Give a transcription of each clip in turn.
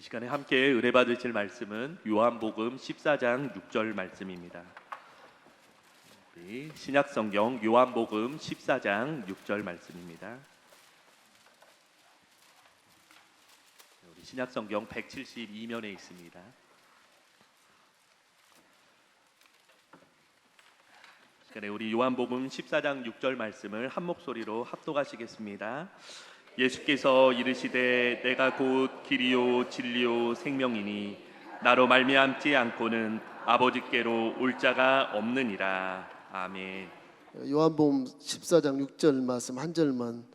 이 시간에 함께 은혜 받으실 말씀은 요한복음 14장 6절 말씀입니다. 우리 신약성경 요한복음 14장 6절 말씀입니다. 우리 신약성경 172면에 있습니다. 이 시간에 우리 요한복음 14장 6절 말씀을 한 목소리로 합독하시겠습니다. 예수께서 이르시되 내가 곧 길이요 진리요 생명이니 나로 말미암지 않고는 아버지께로 올 자가 없느니라. 아멘. 요한복음 14장 6절 말씀 한 절만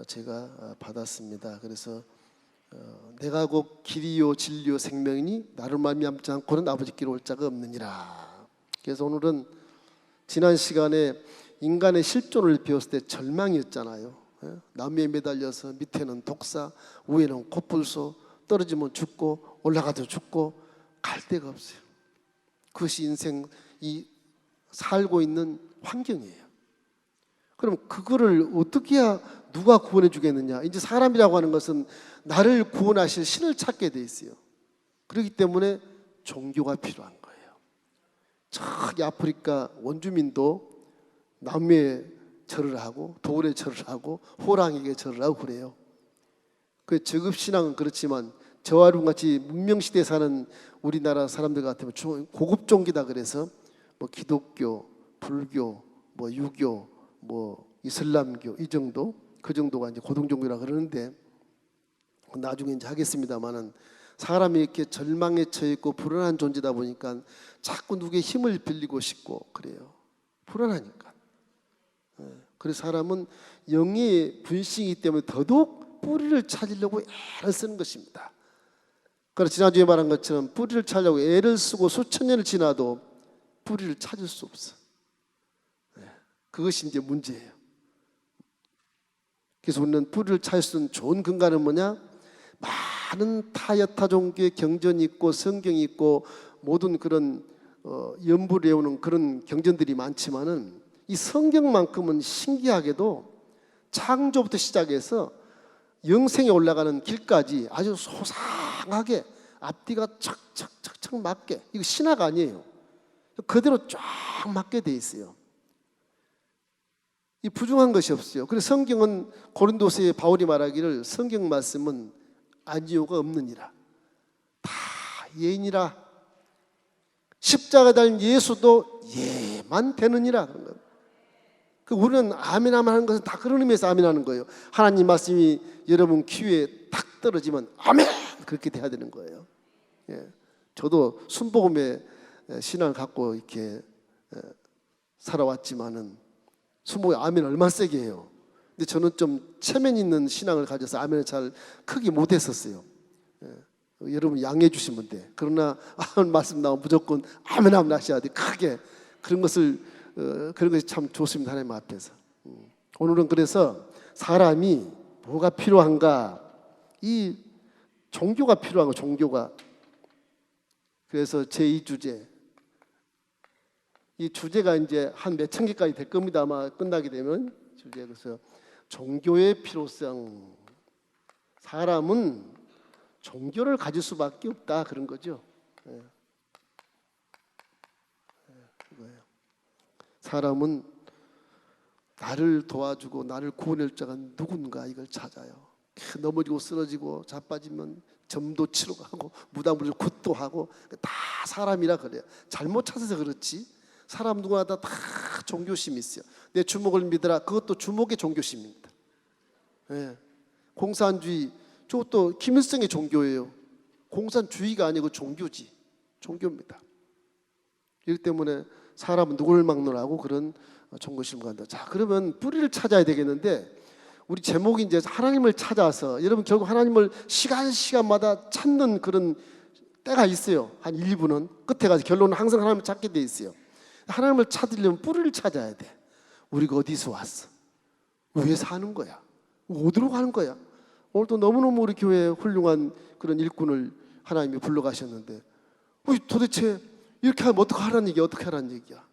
제가 받았습니다. 그래서 내가 곧 길이요 진리요 생명이니 나로 말미암지 않고는 아버지께로 올 자가 없느니라. 그래서 오늘은 지난 시간에 인간의 실존을 배웠을 때 절망이었잖아요. 나무에 매달려서 밑에는 독사, 위에는 코뿔소, 떨어지면 죽고 올라가도 죽고 갈 데가 없어요. 그것이 인생 이 살고 있는 환경이에요. 그럼 그거를 어떻게 해야 누가 구원해 주겠느냐? 이제 사람이라고 하는 것은 나를 구원하실 신을 찾게 돼 있어요. 그렇기 때문에 종교가 필요한 거예요. 저기 아프리카 원주민도 나무에 절을 하고 돌에 절을 하고 호랑이에게 절을 하고 그래요. 그 저급신앙은 그렇지만 저와 여러분같이 문명시대에 사는 우리나라 사람들 같으면 고급 종교다 그래서 뭐 기독교, 불교, 뭐 유교, 뭐 이슬람교 이 정도 그 정도가 이제 고등종교라 그러는데 나중에 이제 하겠습니다만은 사람이 이렇게 절망에 처해 있고 불안한 존재다 보니까 자꾸 누구의 힘을 빌리고 싶고 그래요. 불안하니까. 그래서 사람은 영의 분신이기 때문에 더더욱 뿌리를 찾으려고 애를 쓰는 것입니다. 그래서 지난주에 말한 것처럼 뿌리를 찾으려고 애를 쓰고 수천 년을 지나도 뿌리를 찾을 수 없어. 그것이 이제 문제예요. 그래서 우리는 뿌리를 찾을 수 있는 좋은 근간은 뭐냐? 많은 타여타 종교의 경전이 있고 성경이 있고 모든 그런 연부를 외우는 그런 경전들이 많지만은 이 성경만큼은 신기하게도 창조부터 시작해서 영생에 올라가는 길까지 아주 소상하게 앞뒤가 척척척척 맞게, 이거 신학 아니에요. 그대로 쫙 맞게 돼 있어요. 이 부정한 것이 없어요. 그래서 성경은 고린도서에 바울이 말하기를 성경 말씀은 아니요가 없느니라. 다 예인이라. 십자가 달린 예수도 예만 되느니라 그런 거예요. 우리는 아멘 아멘 하는 것은 다 그런 의미에서 아멘 하는 거예요. 하나님 말씀이 여러분 귀에 탁 떨어지면 아멘 그렇게 돼야 되는 거예요. 저도 순복음의 신앙을 갖고 이렇게 살아왔지만은 순복음에 아멘 얼마나 세게 해요. 근데 저는 좀 체면 있는 신앙을 가져서 아멘을 잘 크게 못했었어요. 여러분 양해해 주시면 돼. 그러나 아멘 말씀 나오면 무조건 아멘 아멘 하셔야 돼. 크게 그런 것이 참 좋습니다. 하나님 앞에서. 오늘은 그래서 사람이 뭐가 필요한가? 이 종교가 필요한 거, 종교가. 그래서 제2주제. 이 주제가 이제 한 몇천 개까지 될 겁니다. 아마 끝나게 되면 주제. 그래서 종교의 필요성. 사람은 종교를 가질 수밖에 없다 그런 거죠. 그거예요. 사람은 나를 도와주고 나를 구원할 자가 누군가 이걸 찾아요. 넘어지고 쓰러지고 자빠지면 점도 치러 가고 무당부리로 굿도 하고 다 사람이라 그래요. 잘못 찾아서 그렇지 사람 누구나 다 종교심이 있어요. 내 주목을 믿으라. 그것도 주목의 종교심입니다. 공산주의 저것도 김일성의 종교예요. 공산주의가 아니고 종교지. 종교입니다. 그렇기 때문에 사람은 누구를 막론하고 그런 종교심을 갖는다. 자, 그러면 뿌리를 찾아야 되겠는데 우리 제목이 이제 하나님을 찾아서 여러분 결국 하나님을 시간마다 찾는 그런 때가 있어요. 한 1~2분은 끝에 가서 결론은 항상 하나님을 찾게 돼 있어요. 하나님을 찾으려면 뿌리를 찾아야 돼. 우리가 어디서 왔어? 왜 사는 거야? 어디로 가는 거야? 오늘도 너무너무 우리 교회에 훌륭한 그런 일꾼을 하나님이 불러가셨는데 도대체 이렇게 하면 어떻게 하라는 얘기야? 어떻게 하라는 얘기야?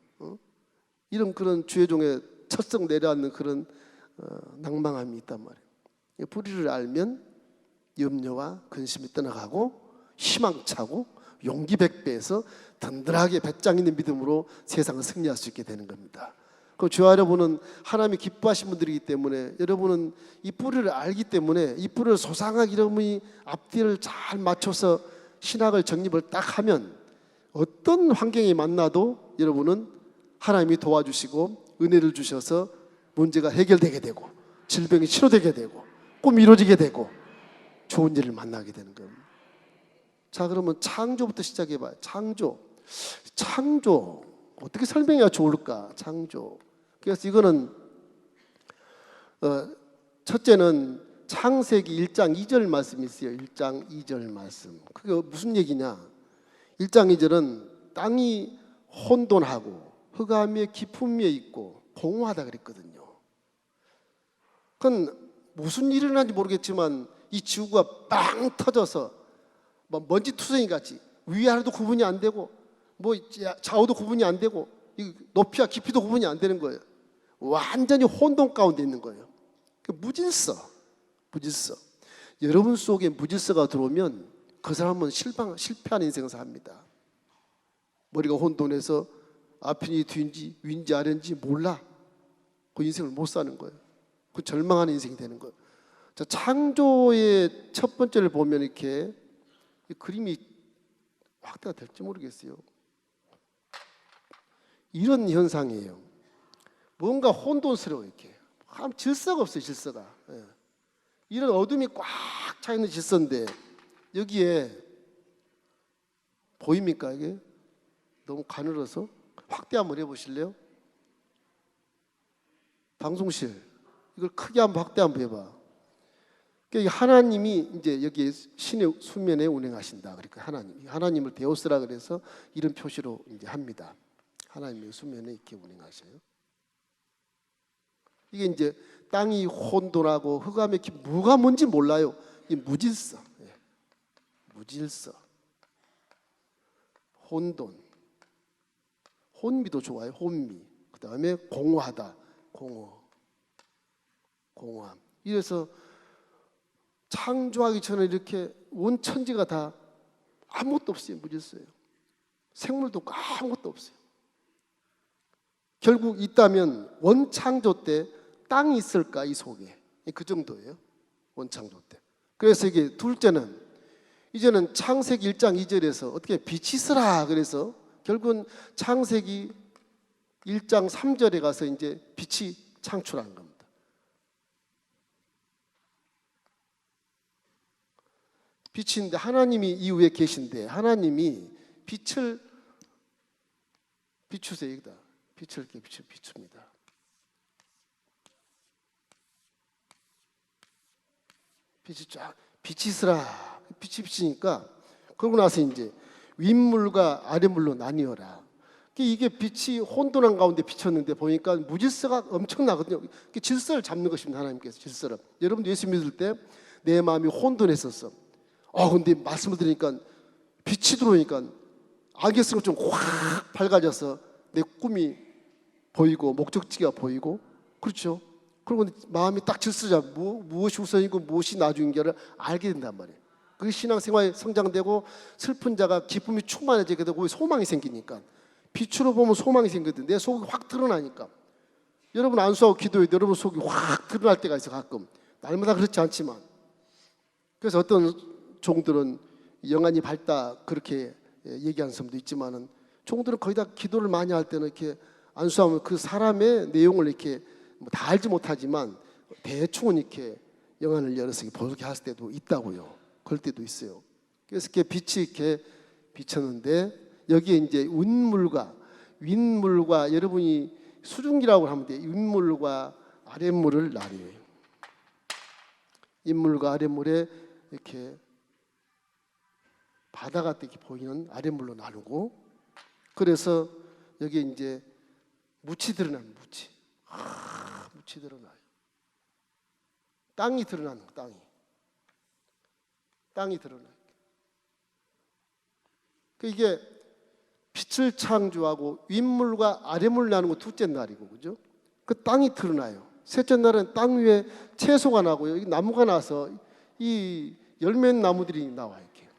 이런 그런 주의 종에 철썩 내려앉는 그런 낭망함이 있단 말이에요. 뿌리를 알면 염려와 근심이 떠나가고 희망차고 용기 백배에서 든든하게 배짱 있는 믿음으로 세상을 승리할 수 있게 되는 겁니다. 그 주와 여러분은 하나님이 기뻐하신 분들이기 때문에, 여러분은 이 뿌리를 알기 때문에 이 뿌리를 소상하게 여러분이 앞뒤를 잘 맞춰서 신학을 정립을 딱 하면 어떤 환경이 만나도 여러분은 하나님이 도와주시고 은혜를 주셔서 문제가 해결되게 되고 질병이 치료되게 되고 꿈이 이루어지게 되고 좋은 일을 만나게 되는 겁니다. 자, 그러면 창조부터 시작해 봐요. 창조 어떻게 설명해야 좋을까? 창조. 그래서 이거는 첫째는 창세기 1장 2절 말씀이 있어요. 1장 2절 말씀. 그게 무슨 얘기냐? 1장 2절은 땅이 혼돈하고 흑암의 깊음 위에 있고 공허하다 그랬거든요. 그건 무슨 일이 일어난지 모르겠지만 이 지구가 빵 터져서 뭐 먼지 투성이 같이 위아래도 구분이 안 되고 뭐 좌우도 구분이 안 되고 높이와 깊이도 구분이 안 되는 거예요. 완전히 혼돈 가운데 있는 거예요. 무질서. 여러분 속에 무질서가 들어오면 그 사람은 실패한 인생을 삽니다. 머리가 혼돈해서 앞인지 뒤인지 위인지 아래인지 몰라. 그 인생을 못 사는 거예요. 그 절망하는 인생이 되는 거예요. 자, 창조의 첫 번째를 보면 이렇게 이 그림이 확대가 될지 모르겠어요. 이런 현상이에요. 뭔가 혼돈스러워 이렇게. 질서가 없어요, 질서가. 예. 이런 어둠이 꽉 차 있는 질서인데 여기에 보입니까 이게? 너무 가늘어서 확대 한번 해보실래요? 방송실 이걸 크게 한번 확대 한번 해봐. 그러니까 하나님이 이제 여기 신의 수면에 운행하신다. 그러니까 하나님을 데오스라 그래서 이런 표시로 이제 합니다. 하나님의 수면에 이렇게 운행하셔요. 이게 이제 땅이 혼돈하고 흑암에 뭐가 뭔지 몰라요. 이 무질서, 무질서, 혼돈, 혼미도 좋아요. 혼미. 그 다음에 공허하다, 공허함. 이래서 창조하기 전에 이렇게 온 천지가 다 아무것도 없어요. 무질서예요. 생물도 아무것도 없어요. 결국 있다면 원창조 때 땅이 있을까 이 속에 그 정도예요. 원창조 때. 그래서 이게 둘째는 이제는 창세기 1장 2절에서 어떻게 빛이 있으라 그래서 결국은 창세기 1장 3절에 가서 이제 빛이 창출한 겁니다. 빛인데 하나님이 이후에 계신데 하나님이 빛을 비추세요. 여기다 빛을 이렇게 비춥니다. 빛이 있으라. 빛이 비치니까 그러고 나서 이제 윗물과 아랫물로 나뉘어라. 이게 빛이 혼돈한 가운데 비쳤는데 보니까 무질서가 엄청나거든요. 질서를 잡는 것입니다. 하나님께서 질서를. 여러분도 예수 믿을 때 내 마음이 혼돈했었어. 근데 말씀을 들으니까 빛이 들어오니까 안개성이 좀 확 밝아져서 내 꿈이 보이고 목적지가 보이고 그렇죠. 그리고 마음이 딱 질서잡 무엇이 우선이고 무엇이 나중인가를 알게 된단 말이에요. 그게 신앙생활이 성장되고 슬픈 자가 기쁨이 충만해지게 되고 소망이 생기니까 빛으로 보면 소망이 생기거든. 내 속이 확 드러나니까. 여러분 안수하고 기도해도 여러분 속이 확 드러날 때가 있어 가끔. 날마다 그렇지 않지만. 그래서 어떤 종들은 영안이 밝다 그렇게 얘기하는 사람도 있지만은 종들은 거의 다 기도를 많이 할 때는 이렇게 안수하면 그 사람의 내용을 이렇게 다 알지 못하지만 대충은 이렇게 영안을 열어서 보게 할 때도 있다고요. 그럴 때도 있어요. 그래서 이렇게 빛이 이렇게 비쳤는데 여기에 이제 윗물과 여러분이 수증기라고 하면 돼요. 윗물과 아랫물을 나뉘어요. 윗물과 아랫물에 이렇게 바다 같게 보이는 아랫물로 나누고 그래서 여기에 이제 묻이 드러나는 묻이 드러나요. 땅이 드러나는 거, 땅이 드러나요. 이게 빛을 창조하고 윗물과 아랫물 나누는 거 둘째 날이고 그죠? 그 땅이 드러나요. 셋째 날은 땅 위에 채소가 나고요. 나무가 나서 이 열매 나무들이 나와요. 이렇게.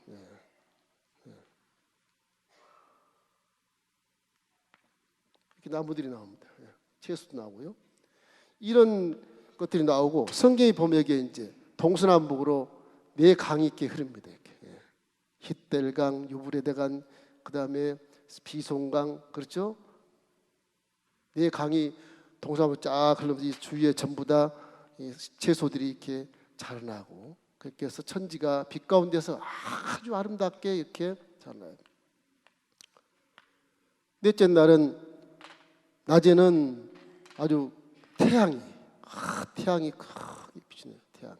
나무들이 나옵니다. 채소도 나오고요. 이런 것들이 나오고 성경이 보면 여기에 이제 동서남북으로 네 강이 이렇게 흐릅니다. 이렇게. 힛델강, 유브레데강, 그 다음에 비송강, 그렇죠? 네 강이 동서남북 쫙 흐르면서 이 주위에 전부 다 채소들이 이렇게 자라나고, 그렇게 해서 천지가 빛 가운데서 아주 아름답게 이렇게 자라나요. 넷째 날은 낮에는 아주 태양이 크게 비치네요. 태양이.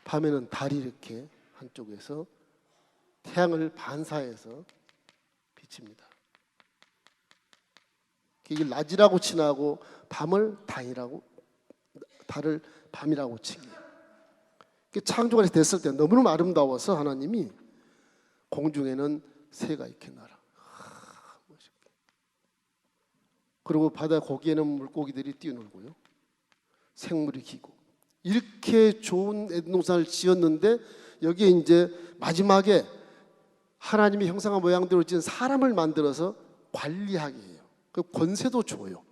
밤에는 달이 이렇게 한쪽에서 태양을 반사해서 비칩니다. 이게 낮이라고 칭하고 밤을 달을 밤이라고 칭해요. 창조가 됐을 때 너무너무 아름다워서 하나님이 공중에는 새가 이렇게 날아. 멋있게. 그리고 바다 고기에는 물고기들이 뛰어놀고요. 생물이 기고. 이렇게 좋은 에덴동산을 지었는데 여기에 이제 마지막에 하나님의 형상과 모양대로 지은 사람을 만들어서 관리하게 해요. 그 권세도 줘요.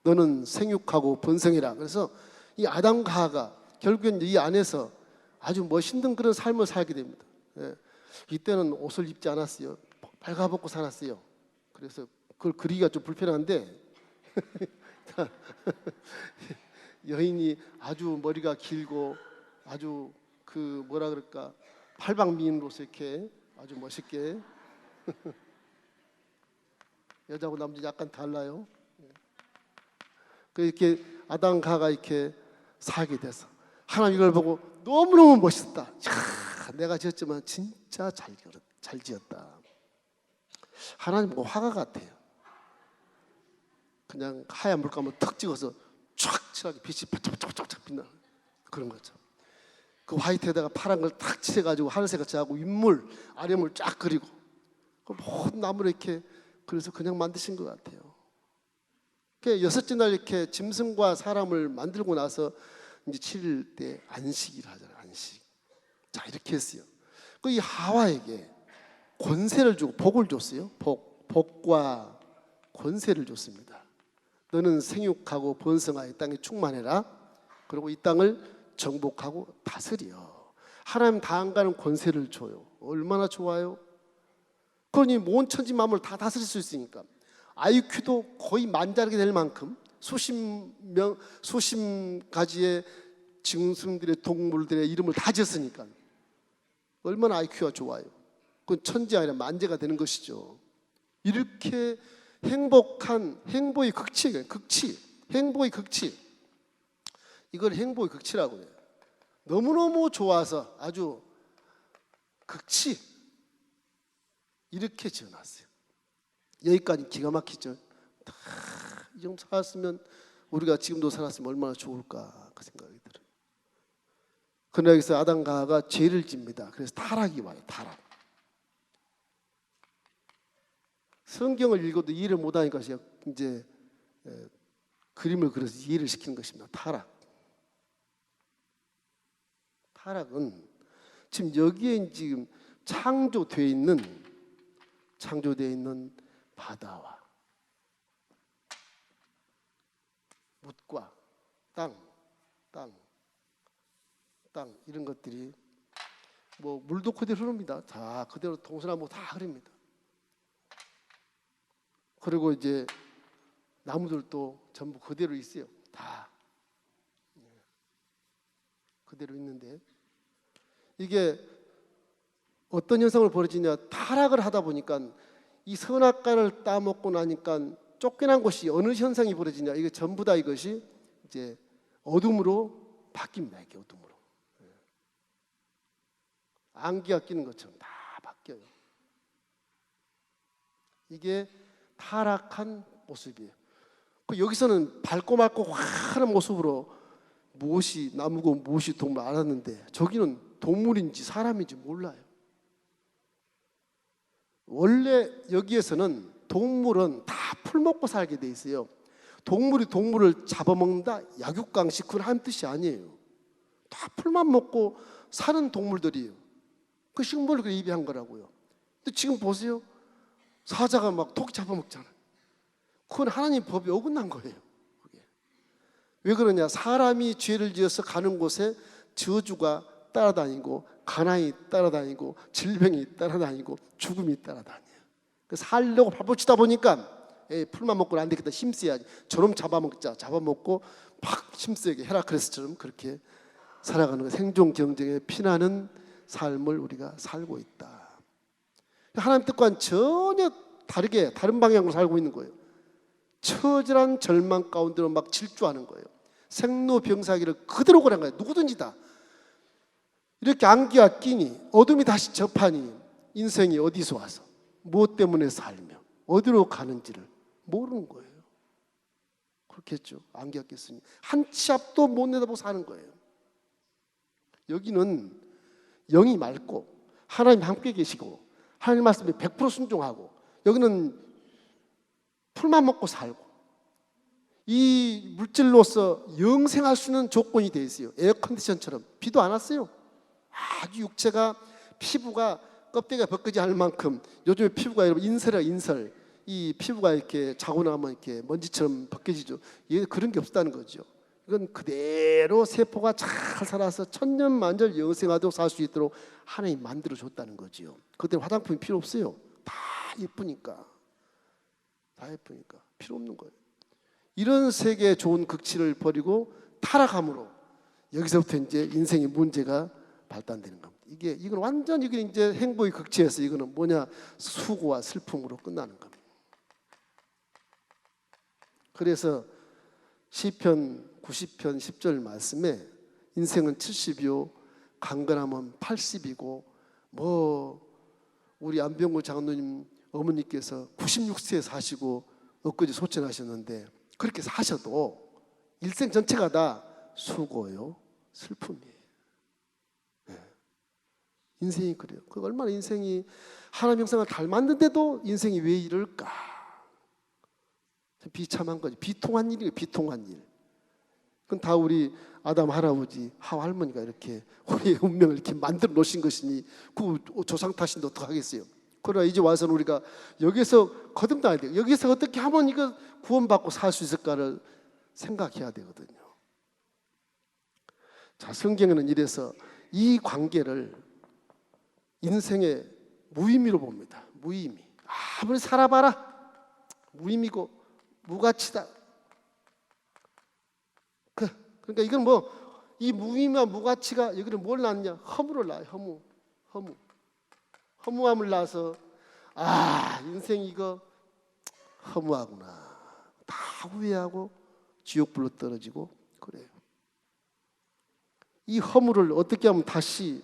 너는 생육하고 번성해라. 그래서 이 아담과 하와가 결국엔 이 안에서 아주 멋있는 그런 삶을 살게 됩니다. 이때는 옷을 입지 않았어요. 발가벗고 살았어요. 그래서 그걸 그리기가 좀 불편한데 여인이 아주 머리가 길고 아주 그 뭐라 그럴까 팔방미인으로서 이렇게 아주 멋있게 여자하고 남자 약간 달라요. 이렇게 아담과 하와가 이렇게 살게 돼서 하나님 이걸 보고 너무너무 멋있다. 야, 내가 지었지만 진짜 잘 지었다. 하나님 보고 화가 같아요. 그냥 하얀 물감을 턱 찍어서 촥 칠하게 빛이 반짝반짝 빛나는 그런 거죠. 그 화이트에다가 파란 걸 탁 칠해가지고 하늘색같이 하고 윗물 아랫물 쫙 그리고 그 모든 나무를 이렇게 그래서 그냥 만드신 것 같아요. 여섯째 날 이렇게 짐승과 사람을 만들고 나서 이제 7일 때 안식일 하잖아요. 안식. 자, 이렇게 했어요. 이 하와에게 권세를 주고 복을 줬어요. 복과 권세를 줬습니다. 너는 생육하고 번성하여 땅에 충만해라. 그리고 이 땅을 정복하고 다스려. 하나님 다 안 가는 권세를 줘요. 얼마나 좋아요? 그러니 온 천지 만물을 다 다스릴 수 있으니까. IQ도 거의 만자르게 될 만큼 수십 가지의 짐승들의 동물들의 이름을 다 지었으니까 얼마나 IQ가 좋아요. 그건 천지 아니라 만재가 되는 것이죠. 이렇게 행복한 행복의 극치예요. 행복의 극치. 이걸 행복의 극치라고 해요. 너무너무 좋아서 아주 극치 이렇게 지어놨어요. 여기까지 기가 막히죠. 이 정도 살았으면 우리가 지금도 살았으면 얼마나 좋을까 그 생각이 들어요. 그러나 여기서 아담과 하와가 죄를 집니다. 그래서 타락이 와요. 타락. 성경을 읽어도 이해를 못하니까 제가 이제 그림을 그려서 이해를 시키는 것입니다. 타락은 지금 여기에 지금 창조되어 있는 바다와 묻과 땅 이런 것들이 뭐 물도 그대로 흐릅니다. 다 그대로 동서남북 다 흐릅니다. 그리고 이제 나무들도 전부 그대로 있어요. 다 그대로 있는데 이게 어떤 현상을 벌어지냐? 타락을 하다 보니까 이 선악과를 따먹고 나니까 쫓겨난 것이 어느 현상이 벌어지냐? 이게 전부 다 이것이 이제 어둠으로 바뀝니다. 이렇게 어둠으로. 안개가 끼는 것처럼 다 바뀌어요. 이게 타락한 모습이에요. 여기서는 밝고 맑고 환한 모습으로 무엇이 나무고 무엇이 동물 알았는데 저기는 동물인지 사람인지 몰라요. 원래 여기에서는 동물은 다 풀 먹고 살게 돼 있어요. 동물이 동물을 잡아먹는다, 약육강식 그건 한 뜻이 아니에요. 다 풀만 먹고 사는 동물들이에요. 그 식물을 그 예비한 거라고요. 근데 지금 보세요. 사자가 막 토끼 잡아먹잖아요. 그건 하나님 법이 어긋난 거예요. 그게. 왜 그러냐? 사람이 죄를 지어서 가는 곳에 저주가 따라다니고 가난이 따라다니고 질병이 따라다니고 죽음이 따라다녀요. 살려고 발붙이다 보니까 풀만 먹고는 안 되겠다, 힘써야지, 저놈 잡아먹자, 잡아먹고 막 힘쓰게 헤라클레스처럼 그렇게 살아가는 거, 생존 경쟁에 피나는 삶을 우리가 살고 있다. 하나님 뜻과는 전혀 다르게 다른 방향으로 살고 있는 거예요. 처절한 절망 가운데로 막 질주하는 거예요. 생로병사기를 그대로 고난 거예요. 누구든지 다 이렇게 안개가 끼니, 어둠이 다시 접하니 인생이 어디서 와서 무엇 때문에 살며 어디로 가는지를 모르는 거예요. 그렇겠죠. 안개가 꼈으니 한 치 앞도 못 내다보고 사는 거예요. 여기는 영이 맑고 하나님 함께 계시고 하나님 말씀에 100% 순종하고, 여기는 풀만 먹고 살고 이 물질로서 영생할 수 있는 조건이 되어 있어요. 에어컨디션처럼. 비도 안 왔어요. 아주 육체가, 피부가 껍데기가 벗겨지지 않을 만큼 요즘에 피부가, 여러분, 인설이야, 인설. 이 피부가 이렇게 자고 나면 이렇게 먼지처럼 벗겨지죠. 얘 그런 게 없다는 거죠. 이건 그대로 세포가 잘 살아서 천년만년 영생하도록 살 수 있도록 하나님 만들어 줬다는 거지요. 그때 화장품이 필요 없어요. 다 예쁘니까. 다 예쁘니까 필요 없는 거예요. 이런 세계의 좋은 극치를 버리고 타락함으로 여기서부터 이제 인생의 문제가 발단되는 겁니다. 이건 완전 이게 이제 행복의 극치에서 이거는 뭐냐? 수고와 슬픔으로 끝나는 겁니다. 그래서 시편 90편 10절 말씀에 인생은 70이요 강건함은 80이고, 뭐 우리 안병구 장로님 어머니께서 96세에 사시고 엊그제 소천하셨는데, 그렇게 사셔도 일생 전체가 다 수고요 슬픔이에요. 인생이 그래요. 그 얼마나 인생이 하나님 형상을 닮았는데도 인생이 왜 이럴까? 비참한 거지. 비통한 일이에요. 비통한 일. 그건 다 우리 아담 할아버지, 하와 할머니가 이렇게 우리의 운명을 이렇게 만들어 놓으신 것이니 그 조상 탓인데 어떡하겠어요. 그러나 이제 와서는 우리가 여기서 거듭나야 돼요. 여기서 어떻게 하면 이거 구원받고 살 수 있을까를 생각해야 되거든요. 자, 성경에는 이래서 이 관계를 인생의 무의미로 봅니다. 무의미. 아무리 살아봐라 무의미고 무가치다. 그러니까 이건 뭐 이 무의미와 무가치가 여기를 뭘 낳느냐? 허무를 낳아요. 허무함을 낳아서 인생 이거 허무하구나. 다 후회하고 지옥불로 떨어지고 그래요. 이 허무를 어떻게 하면 다시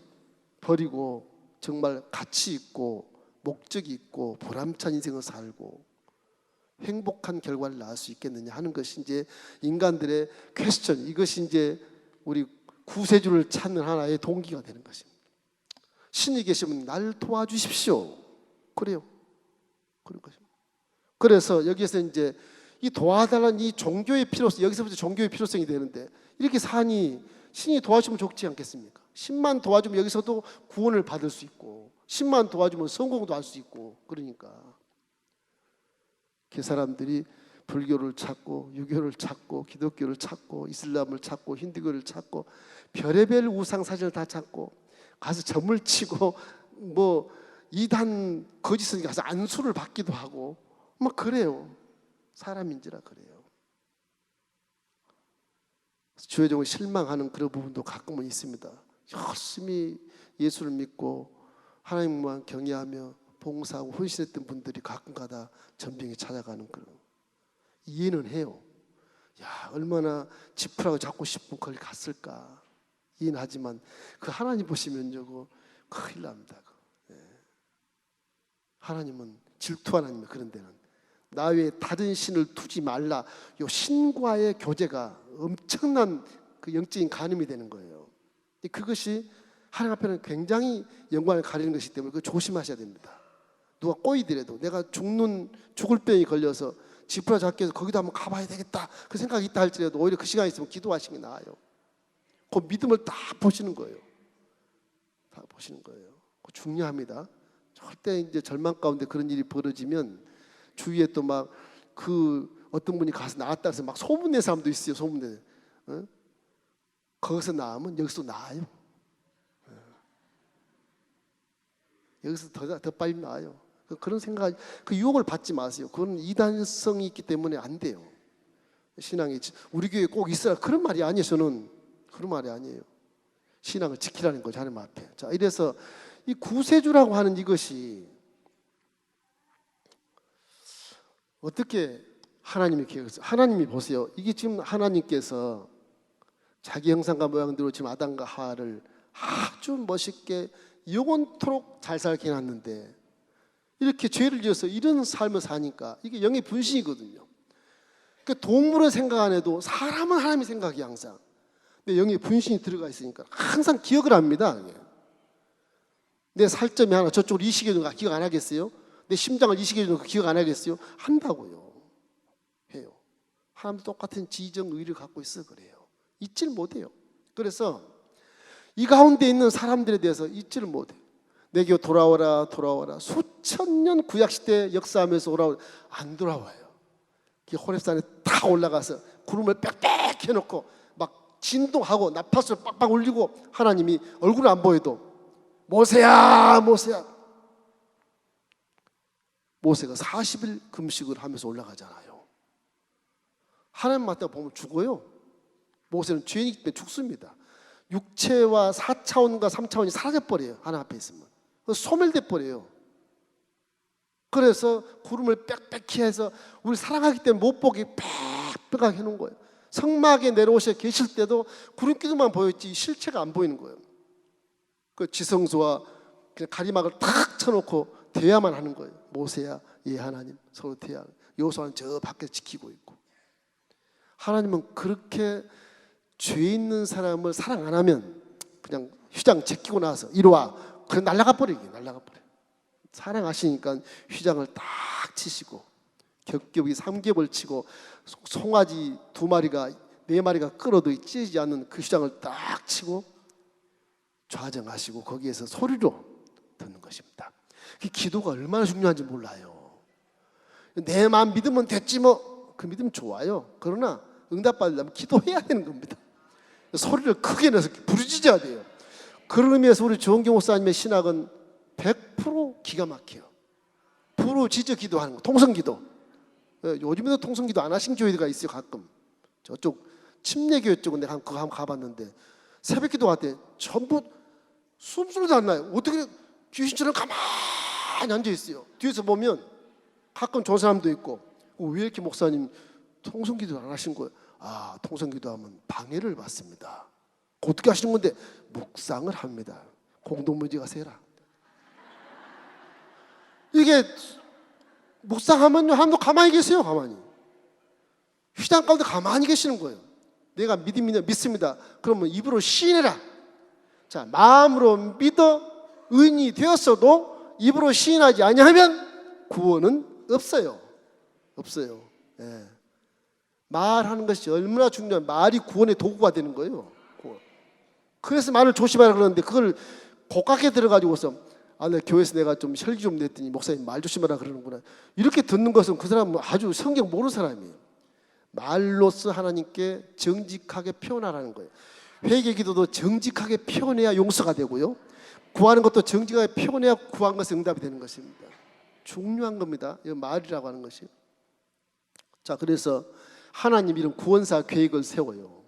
버리고 정말 가치 있고 목적이 있고 보람찬 인생을 살고 행복한 결과를 낳을 수 있겠느냐 하는 것이 이제 인간들의 퀘스천, 이것이 이제 우리 구세주를 찾는 하나의 동기가 되는 것입니다. 신이 계시면 날 도와주십시오. 그래요. 그런 것입니다. 그래서 여기에서 이제 이 도와달라는 이 종교의 필요성, 여기서부터 종교의 필요성이 되는데, 이렇게 사니 신이 도와주면 좋지 않겠습니까? 신만 도와주면 여기서도 구원을 받을 수 있고, 신만 도와주면 성공도 할 수 있고, 그러니까 그 사람들이 불교를 찾고 유교를 찾고 기독교를 찾고 이슬람을 찾고 힌두교를 찾고 별의별 우상 사진을 다 찾고 가서 점을 치고 뭐 이단 거짓을 가서 안수를 받기도 하고 뭐 그래요. 사람인지라 그래요. 주의 종을 실망하는 그런 부분도 가끔은 있습니다. 열심히 예수를 믿고 하나님만 경외하며 봉사하고 헌신했던 분들이 가끔가다 전병에 찾아가는 그런, 이해는 해요. 야, 얼마나 지푸라고 잡고 싶은 거기 갔을까 이해는 하지만 그 하나님 보시면 저거 큰일 납니다. 하나님은 질투하는 하나님이에요. 그런 데는 나 외에 다른 신을 두지 말라. 요 신과의 교제가 엄청난 그 영적인 간음이 되는 거예요. 그것이 하나님 앞에는 굉장히 영광을 가리는 것이기 때문에 그거 조심하셔야 됩니다. 누가 꼬이더라도 내가 죽을 병이 걸려서 지푸라 잡기 해서 거기도 한번 가봐야 되겠다 그 생각이 있다 할지라도 오히려 그 시간이 있으면 기도하시는 게 나아요. 그 믿음을 다 보시는 거예요. 다 보시는 거예요. 중요합니다. 절대 이제 절망 가운데 그런 일이 벌어지면 주위에 또 막 어떤 분이 가서 나았다 해서 막 소문낸 사람도 있어요. 소문내. 거기서 나으면 여기서 나아요. 여기서 더 빨리 나아요. 그런 생각, 그 유혹을 받지 마세요. 그건 이단성이 있기 때문에 안 돼요. 신앙이 우리 교회에 꼭 있어라 그런 말이 아니에요. 저는 그런 말이 아니에요. 신앙을 지키라는 거죠, 하나님 앞에. 자, 이래서 이 구세주라고 하는 이것이 어떻게 하나님이 계획했어요? 하나님이 보세요. 이게 지금 하나님께서 자기 형상과 모양대로 지금 아담과 하와를 아주 멋있게 영원토록 잘 살게 해놨는데 이렇게 죄를 지어서 이런 삶을 사니까 이게 영의 분신이거든요. 그러니까 동물은 생각 안 해도 사람은 하나님이 생각이 항상. 근데 영의 분신이 들어가 있으니까 항상 기억을 합니다. 내 살점이 하나 저쪽으로 이식해 주는 거 기억 안 하겠어요? 내 심장을 이식해 주는 거 기억 안 하겠어요? 한다고요. 해요. 하나님도 똑같은 지정 의를 갖고 있어 그래요. 잊지를 못해요. 그래서 이 가운데 있는 사람들에 대해서 잊지를 못해요. 내게 돌아와라 돌아와라. 수천 년 구약시대 역사하면서 오라고 안 돌아와요. 호렙산에 다 올라가서 구름을 빽빽 해놓고 막 진동하고 나팔소리 빡빡 울리고 하나님이 얼굴은 안 보여도 모세야 모세야. 모세가 40일 금식을 하면서 올라가잖아요. 하나님 맞다 보면 죽어요. 모세는 죄인이기 때문에 죽습니다. 육체와 4차원과 3차원이 사라져버려요. 하나님 앞에 있으면 소멸돼 버려요. 그래서 구름을 빽빽히 해서 우리 사랑하기 때문에 못 보게 빽빽하게 해놓은 거예요. 성막에 내려오셔 계실 때도 구름기둥만 보였지 실체가 안 보이는 거예요. 그 지성소와 그냥 가리막을 탁 쳐놓고 대화만 하는 거예요. 모세야, 예 하나님, 서로 대화. 여호수아는 저 밖에 지키고 있고. 하나님은 그렇게 죄 있는 사람을 사랑 안 하면 그냥 휘장 제끼고 나서 이리 와. 그래 날아가 버리게 날아가 버려. 사랑하시니까 휘장을 딱 치시고 겹겹이 3겹을 치고 송아지 2마리가 4마리가 끌어도 찢지 않는 그 휘장을 딱 치고 좌정하시고 거기에서 소리로 듣는 것입니다. 그 기도가 얼마나 중요한지 몰라요. 내 마음 믿으면 됐지 뭐. 그 믿음 좋아요. 그러나 응답받으려면 기도해야 되는 겁니다. 소리를 크게 내서 부르짖어야 돼요. 그런 의미에서 우리 정경 목사님의 신학은 100% 기가 막혀요. 부르짖어 기도하는 거, 통성기도. 요즘에도 통성기도 안 하신 교회가 있어요. 가끔 저쪽 침례교회 쪽은 내가 그거 한번 가봤는데 새벽기도 할 때 전부 숨소리도 안 나요. 어떻게 귀신처럼 가만히 앉아 있어요. 뒤에서 보면 가끔 좋은 사람도 있고 왜 이렇게 목사님 통성기도 안 하신 거예요? 아, 통성기도하면 방해를 받습니다. 어떻게 하시는 건데? 묵상을 합니다. 공동묘지 가서 해라. 이게 묵상하면요, 하나님도 가만히 계세요. 가만히 휘장 가운데 가만히 계시는 거예요. 내가 믿습니다. 그러면 입으로 시인해라. 자, 마음으로 믿어 의인이 되었어도 입으로 시인하지 아니하면 구원은 없어요. 없어요. 예. 말하는 것이 얼마나 중요한, 말이 구원의 도구가 되는 거예요. 그래서 말을 조심하라 그러는데 그걸 고깝게 들어가지고서 내 교회에서 내가 좀 혈기 좀 냈더니 목사님 말 조심하라 그러는구나. 이렇게 듣는 것은 그 사람은 아주 성경 모르는 사람이에요. 말로써 하나님께 정직하게 표현하라는 거예요. 회개 기도도 정직하게 표현해야 용서가 되고요. 구하는 것도 정직하게 표현해야 구한 것에 응답이 되는 것입니다. 중요한 겁니다. 이 말이라고 하는 것이. 자, 그래서 하나님 이런 구원사 계획을 세워요.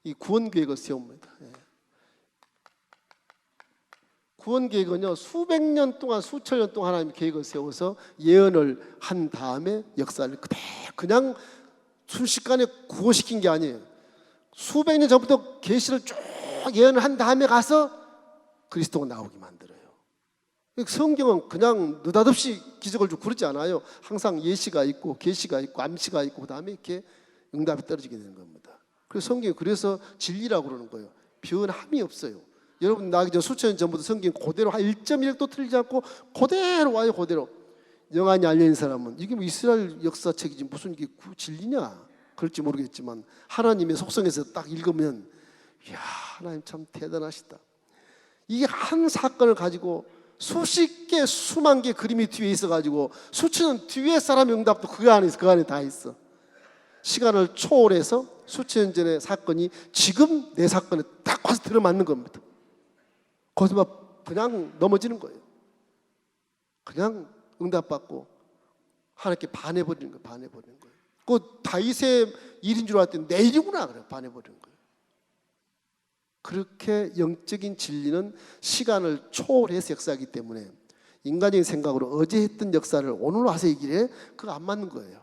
이 구원 계획을 세웁니다. 구원 계획은요, 수백 년 동안 수천 년 동안 하나님 계획을 세워서 예언을 한 다음에 역사를 그냥 순식간에 구원시킨 게 아니에요. 수백 년 전부터 계시를 쭉 예언을 한 다음에 가서 그리스도가 나오게 만들어요. 성경은 그냥 느닷없이 기적을 주고 그러지 않아요. 항상 예시가 있고 계시가 있고 암시가 있고 그다음에 이렇게 응답이 떨어지게 되는 겁니다. 그래서 성경이 그래서 진리라고 그러는 거예요. 변함이 없어요. 여러분 나기 전 수천 년 전부터 성경 그대로 한 1.1도 틀리지 않고 그대로 와요. 그대로. 영안이 알려진 사람은 이게 뭐 이스라엘 역사책이지 무슨 이게 진리냐 그럴지 모르겠지만 하나님의 속성에서 딱 읽으면 이야 하나님 참 대단하시다. 이 한 사건을 가지고 수십 개, 수만 개 그림이 뒤에 있어가지고 수천 년 뒤에 사람의 응답도 그 안에 다 있어. 시간을 초월해서 수천 년 전의 사건이 지금 내 사건에 딱 와서 들어맞는 겁니다. 거기서 막 그냥 넘어지는 거예요. 그냥 응답받고 하나님께 반해버리는 거예요. 반해버리는 거예요. 그 다윗의 일인 줄 알았더니 내 일이구나 그래 반해버리는 거예요. 그렇게 영적인 진리는 시간을 초월해서 역사하기 때문에 인간적인 생각으로 어제 했던 역사를 오늘 와서 얘기를 해? 그거 안 맞는 거예요.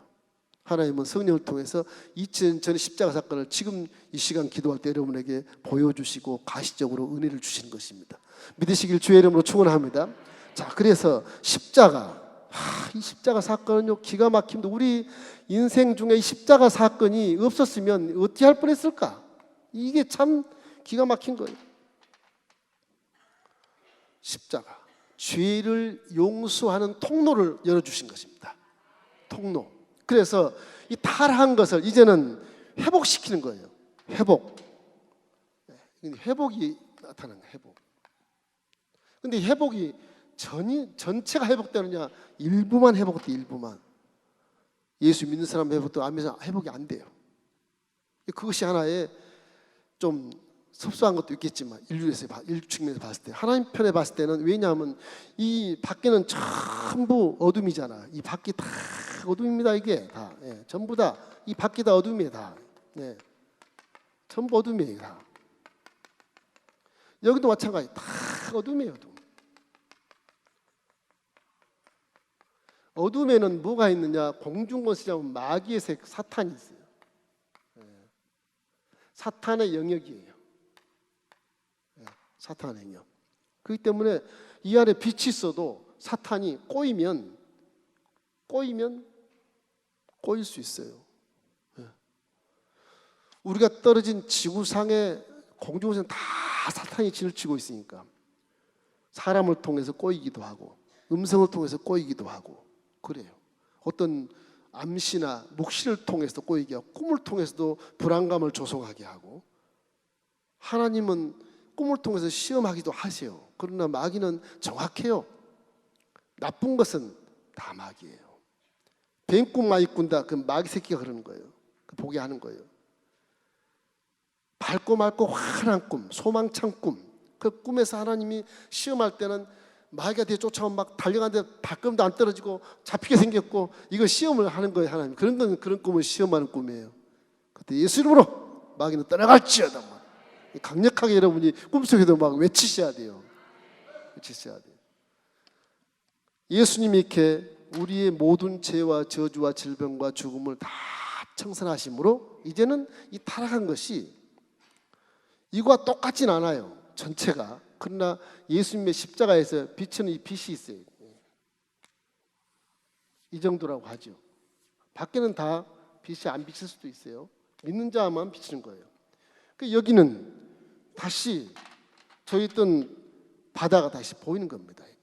하나님은 성령을 통해서 2000년 전의 십자가 사건을 지금 이 시간 기도할 때 여러분에게 보여주시고 가시적으로 은혜를 주시는 것입니다. 믿으시길 주의 이름으로 축원합니다. 자, 그래서 십자가, 이 십자가 사건은요 기가 막힙니다. 우리 인생 중에 이 십자가 사건이 없었으면 어떻게 할 뻔했을까? 이게 참 기가 막힌 거예요. 십자가, 죄를 용서하는 통로를 열어주신 것입니다. 통로. 그래서 이 타락한 것을 이제는 회복시키는 거예요. 회복. 회복이 나타나는 거예요. 회복. 근데 회복이 전체가 회복되느냐? 일부만 회복돼. 일부만. 예수 믿는 사람 회복도 하면서 회복이 안 돼요. 그것이 하나의 좀 섭소한 것도 있겠지만 인류 측면에서 봤을 때 하나님 편에 봤을 때는 왜냐하면 이 밖에는 전부 어둠이잖아. 이 밖이 다 어둠입니다. 이게 다 전부 다 이 밖이 다 어둠이에요. 다 전부 어둠이에요. 다 여기도 마찬가지. 다 어둠이에요. 어둠. 어둠에는 뭐가 있느냐? 공중권세자면 마귀의 색 사탄이 있어요. 사탄의 영역이에요. 사탄의 영역. 그렇기 때문에 이 안에 빛이 있어도 사탄이 꼬이면 꼬일 수 있어요. 우리가 떨어진 지구상의 공중에서는 다 사탄이 진을 치고 있으니까 사람을 통해서 꼬이기도 하고 음성을 통해서 꼬이기도 하고 그래요. 어떤 암시나 묵시를 통해서도 꼬이게 하고 꿈을 통해서도 불안감을 조성하게 하고 하나님은 꿈을 통해서 시험하기도 하세요. 그러나 마귀는 정확해요. 나쁜 것은 다 마귀예요. 뱀꿈 많이 꾼다. 그 마귀 새끼가 그러는 거예요. 보게 하는 거예요. 밝고 맑고 환한 꿈, 소망찬 꿈. 그 꿈에서 하나님이 시험할 때는 마귀가 뒤에 쫓아오면 막 달려가는데 발걸음도 안 떨어지고 잡히게 생겼고 이거 시험을 하는 거예요. 하나님. 그런 꿈은 시험하는 꿈이에요. 그때 예수 이름으로 마귀는 떠나갈지어다. 강력하게 여러분이 꿈속에도 막 외치셔야 돼요. 외치셔야 돼요. 예수님이 이렇게 우리의 모든 죄와 저주와 질병과 죽음을 다 청산하심으로 이제는 이 타락한 것이 이거와 똑같진 않아요. 전체가. 그러나 예수님의 십자가에서 비치는 이 빛이 있어요. 이 정도라고 하죠. 밖에는 다 빛이 안 비칠 수도 있어요. 믿는 자만 비치는 거예요. 여기는 다시 저 있던 바다가 다시 보이는 겁니다. 이렇게.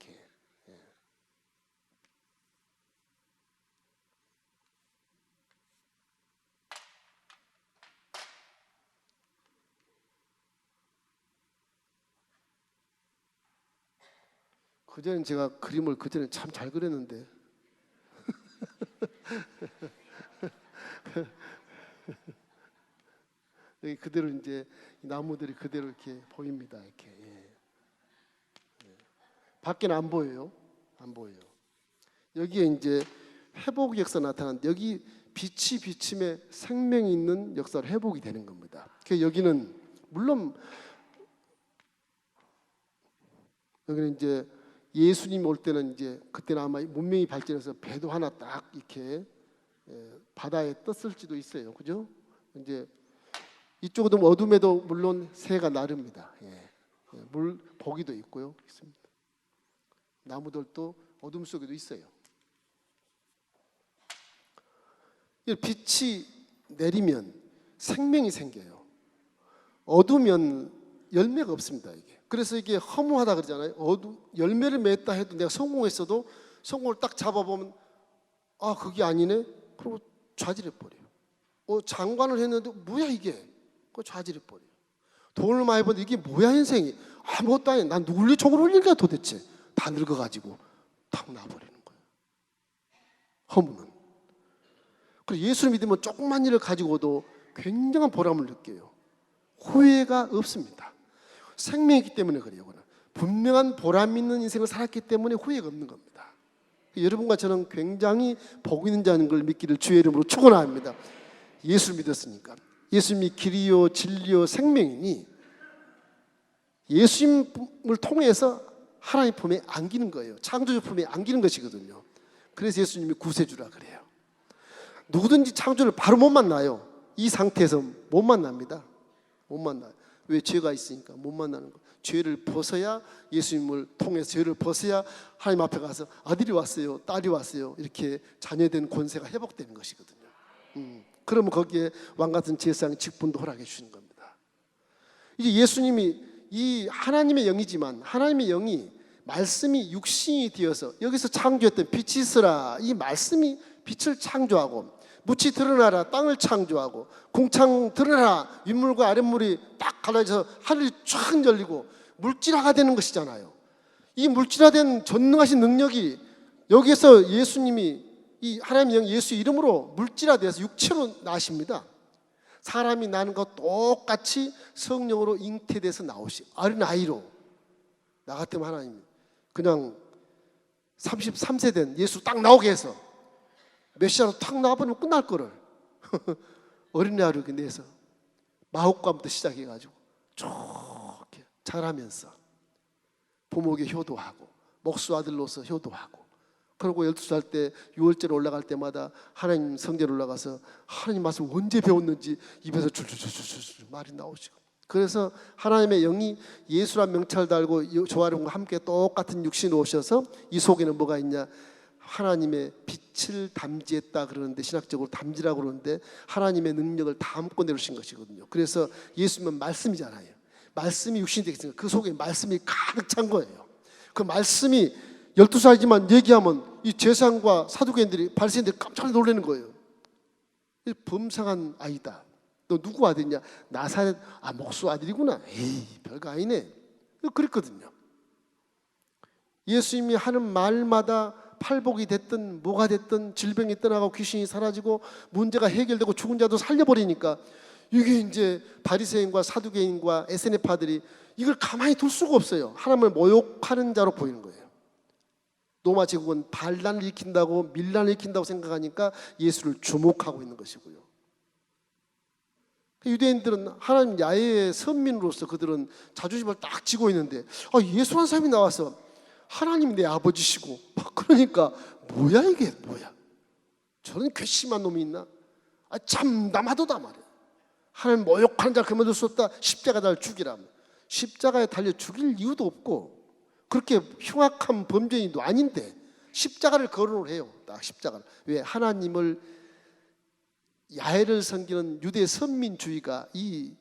그전에 제가 그림을 그전에 참 잘 그렸는데 여기 그대로 이제 나무들이 그대로 이렇게 보입니다. 이렇게 밖에는 안 보여요. 안 보여요. 여기에 이제 회복 역사 나타나는데 여기 빛이 비침에 생명이 있는 역사로 회복이 되는 겁니다. 여기는 물론 여기는 이제 예수님 올 때는 이제 그때는 아마 문명이 발전해서 배도 하나 딱 이렇게 바다에 떴을지도 있어요. 그죠? 이제 이쪽도 어둠에도 물론 새가 나릅니다. 물 고기도 있고요. 있습니다. 나무들도 어둠 속에도 있어요. 빛이 내리면 생명이 생겨요. 어두면 열매가 없습니다. 이게. 그래서 이게 허무하다 그러잖아요. 열매를 맺다 해도 내가 성공했어도 성공을 딱 잡아보면 그게 아니네. 그리고 좌절해 버려요. 장관을 했는데 뭐야 이게? 그 좌절해 버려요. 돈을 많이 버는데 이게 뭐야 인생이? 아무것도 아니야. 난 누굴 총으로 올릴까 도대체. 다 늙어가지고 탁 놔버리는 거예요. 허무는. 그리고 예수를 믿으면 조그만 일을 가지고도 굉장한 보람을 느껴요. 후회가 없습니다. 생명이기 때문에 그래요. 분명한 보람 있는 인생을 살았기 때문에 후회가 없는 겁니다. 여러분과 저는 굉장히 복 있는 자인 걸 믿기를 주의 이름으로 축원합니다. 예수를 믿었으니까. 예수님이 길이요 진리요 생명이니 예수님을 통해서 하나님 품에 안기는 거예요. 창조주 품에 안기는 것이거든요. 그래서 예수님이 구세주라 그래요. 누구든지 창조를 바로 못 만나요. 이 상태에서 못 만납니다. 못 만나요. 왜? 죄가 있으니까 못 만나는 거예요. 죄를 벗어야, 예수님을 통해서 죄를 벗어야 하나님 앞에 가서 아들이 왔어요, 딸이 왔어요, 이렇게 자녀된 권세가 회복되는 것이거든요. 그러면 거기에 왕같은 제사장의 직분도 허락해 주시는 겁니다. 이제 예수님이 이 하나님의 영이지만 하나님의 영이 말씀이 육신이 되어서 여기서 창조했던 빛이 있으라, 이 말씀이 빛을 창조하고 묻이 드러나라, 땅을 창조하고 공창 드러나라, 윗물과 아랫물이 딱 갈라져서 하늘이 쫙 열리고 물질화가 되는 것이잖아요. 이 물질화된 전능하신 능력이 여기에서 예수님이 이 하나님의 영 예수 이름으로 물질화돼서 육체로 나십니다. 사람이 나는 것 똑같이 성령으로 잉태돼서 나오시, 어린아이로. 나 같으면 하나님 그냥 33세 된 예수 딱 나오게 해서 메시아로 탁 나와버리면 끝날 거를 어린아이로 이렇게 내서 마혹감부터 시작해가지고 좋게 자라면서 부모에게 효도하고 목수 아들로서 효도하고, 그리고 12살 때 유월절 올라갈 때마다 하나님 성전에 올라가서 하나님 말씀 언제 배웠는지 입에서 줄줄줄줄줄 말이 나오시고, 그래서 하나님의 영이 예수란 명찰 달고 조아름과 함께 똑같은 육신으로 오셔서 이 속에는 뭐가 있냐, 하나님의 빛을 담지했다 그러는데, 신학적으로 담지라고 그러는데 하나님의 능력을 담고 내려오신 것이거든요. 그래서 예수님은 말씀이잖아요. 말씀이 육신이 되겠으니까 그 속에 말씀이 가득 찬 거예요. 그 말씀이 12살이지만 얘기하면 이 제사장과 사두개인들이 바리새인들이 깜짝 놀라는 거예요. 범상한 아이다. 너 누구 아들이냐? 나사렛, 목수 아들이구나. 에이, 별거 아니네. 그랬거든요. 예수님이 하는 말마다 팔복이 됐든 뭐가 됐든 질병이 떠나고 귀신이 사라지고 문제가 해결되고 죽은 자도 살려버리니까 이게 이제 바리새인과 사두개인과 SNF파들이 이걸 가만히 둘 수가 없어요. 하나님을 모욕하는 자로 보이는 거예요. 로마 제국은 반란을 일으킨다고, 밀란을 일으킨다고 생각하니까 예수를 주목하고 있는 것이고요. 유대인들은 하나님 야훼의 선민으로서 그들은 자존심을 딱 쥐고 있는데, 예수라는 사람이 나와서 하나님이 내 아버지시고 그러니까 뭐야 이게 뭐야, 저런 괘씸한 놈이 있나, 참담하도다 말이야. 하나님 모욕하는 자를 그만둘 수 없다. 십자가에 달려 죽이라. 십자가에 달려 죽일 이유도 없고 그렇게 흉악한 범죄인도 아닌데 십자가를 거론을 해요. 딱 십자가를. 왜? 하나님을 야훼를 섬기는 유대 선민주의가 이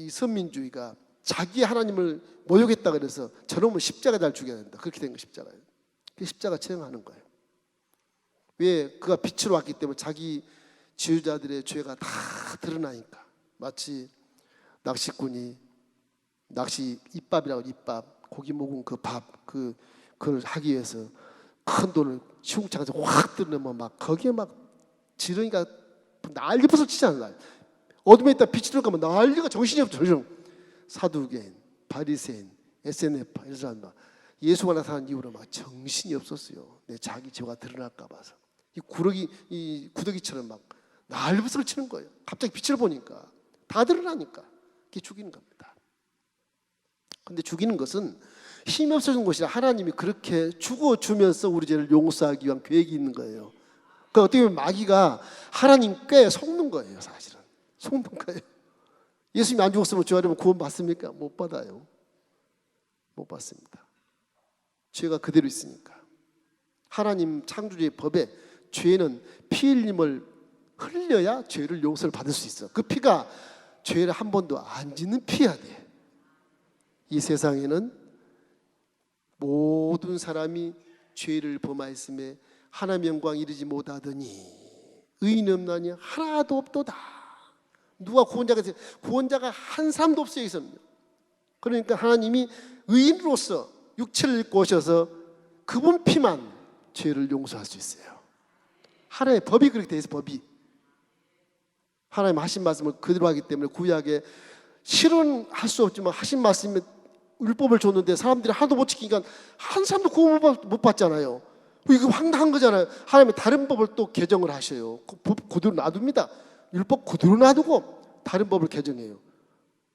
선민주의가 자기 하나님을 모욕했다 그래서 저놈을 십자가에 달려 죽여야 된다. 그렇게 된 거 십자가예요. 그 십자가 처형하는 거예요. 왜? 그가 빛으로 왔기 때문에 자기 지휘자들의 죄가 다 드러나니까. 마치 낚시꾼이 낚시 입밥이라고, 입밥 고기 먹은 그 밥, 그걸 하기 위해서 큰 돈을 시궁창에서 확 들으면 막 거기에 막 지렁이가 난리 버섯 치지 않나요? 어둠에 있다 빛이 들어가면 난리가 정신이 없죠. 사두개인, 바리새인, SNF 이런 사람들 예수가 나타난 이후로 막 정신이 없었어요. 내 자기 죄가 드러날까 봐서 이 구더기처럼 막 난리부스를 치는 거예요. 갑자기 빛을 보니까 다 드러나니까 그게 죽이는 겁니다. 근데 죽이는 것은 힘이 없어진 것이라 하나님이 그렇게 죽어주면서 우리 죄를 용서하기 위한 계획이 있는 거예요. 그러니까 어떻게 보면 마귀가 하나님 꽤 속는 거예요. 사실은 속는 거예요. 예수님이 안 죽었으면 죄하려면 구원 받습니까? 못 받아요. 못 받습니다. 죄가 그대로 있으니까. 하나님 창조주의 법에 죄는 피 흘림을 흘려야 죄를 용서를 받을 수 있어. 그 피가 죄를 한 번도 안 짓는 피야 돼. 이 세상에는 모든 사람이 죄를 범하였음에 하나님의 영광 이르지 못하더니 의인 없나니 하나도 없도다. 누가 구원자가 한 사람도 없어요. 여기서는. 그러니까 하나님이 의인으로서 육체를 입고 오셔서 그분 피만 죄를 용서할 수 있어요. 하나님의 법이 그렇게 돼 있어요. 법이 하나님 하신 말씀을 그대로 하기 때문에 구약에 실은 할 수 없지만 하신 말씀에 율법을 줬는데 사람들이 하나도 못 지키니까 한 사람도 구원 못 받잖아요. 이거 황당한 거잖아요. 하나님이 다른 법을 또 개정을 하셔요. 그 법 그대로 놔둡니다. 율법 그대로 놔두고 다른 법을 개정해요.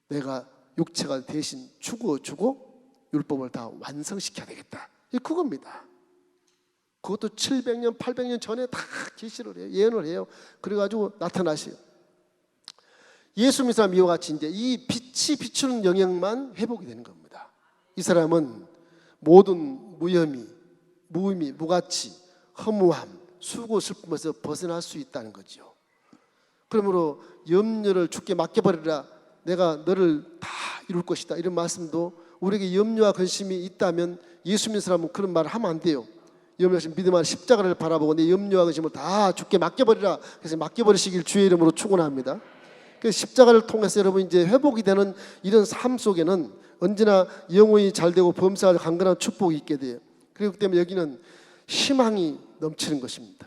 내가 육체가 대신 죽어주고 율법을 다 완성시켜야 되겠다. 그겁니다. 그것도 700년, 800년 전에 다 계시를 해요. 예언을 해요. 그래가지고 나타나셔요. 예수 믿는 사람 이와 같이 이제 이 빛이 비추는 영역만 회복이 되는 겁니다. 이 사람은 모든 무혐의, 무의미, 무가치, 허무함, 수고, 슬픔에서 벗어날 수 있다는 거죠. 그러므로 염려를 주께 맡겨버리라. 내가 너를 다 이룰 것이다. 이런 말씀도 우리에게 염려와 근심이 있다면 예수 믿는 사람은 그런 말을 하면 안 돼요. 염려하신 믿음 안에 십자가를 바라보고 내 염려와 근심을 다 주께 맡겨버리라. 그래서 맡겨버리시길 주의 이름으로 축원합니다. 그 십자가를 통해서 여러분 이제 회복이 되는 이런 삶 속에는 언제나 영혼이 잘되고 범사할 강건한 축복이 있게 돼요. 그렇기 때문에 여기는 희망이 넘치는 것입니다.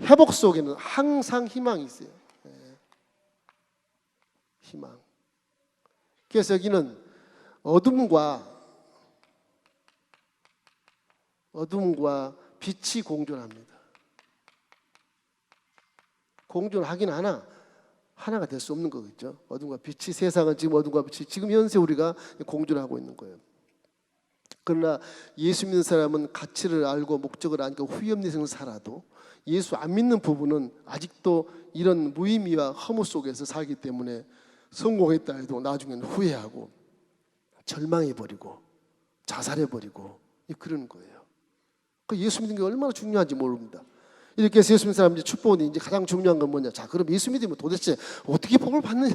회복 속에는 항상 희망이 있어요. 희망. 그래서 여기는 어둠과 빛이 공존합니다. 공존하긴 하나가 될 수 없는 거겠죠. 어둠과 빛이, 세상은 지금 어둠과 빛이 지금 현세 우리가 공존하고 있는 거예요. 그러나 예수 믿는 사람은 가치를 알고 목적을 아니까 후회 없는 생을 살아도 예수 안 믿는 부분은 아직도 이런 무의미와 허무 속에서 살기 때문에 성공했다 해도 나중에는 후회하고 절망해버리고 자살해버리고 그러는 거예요. 그 예수 믿는 게 얼마나 중요한지 모릅니다. 이렇게 해서 예수 믿는 사람들이 축복은 이제 가장 중요한 건 뭐냐? 자, 그럼 예수 믿으면 도대체 어떻게 복을 받느냐?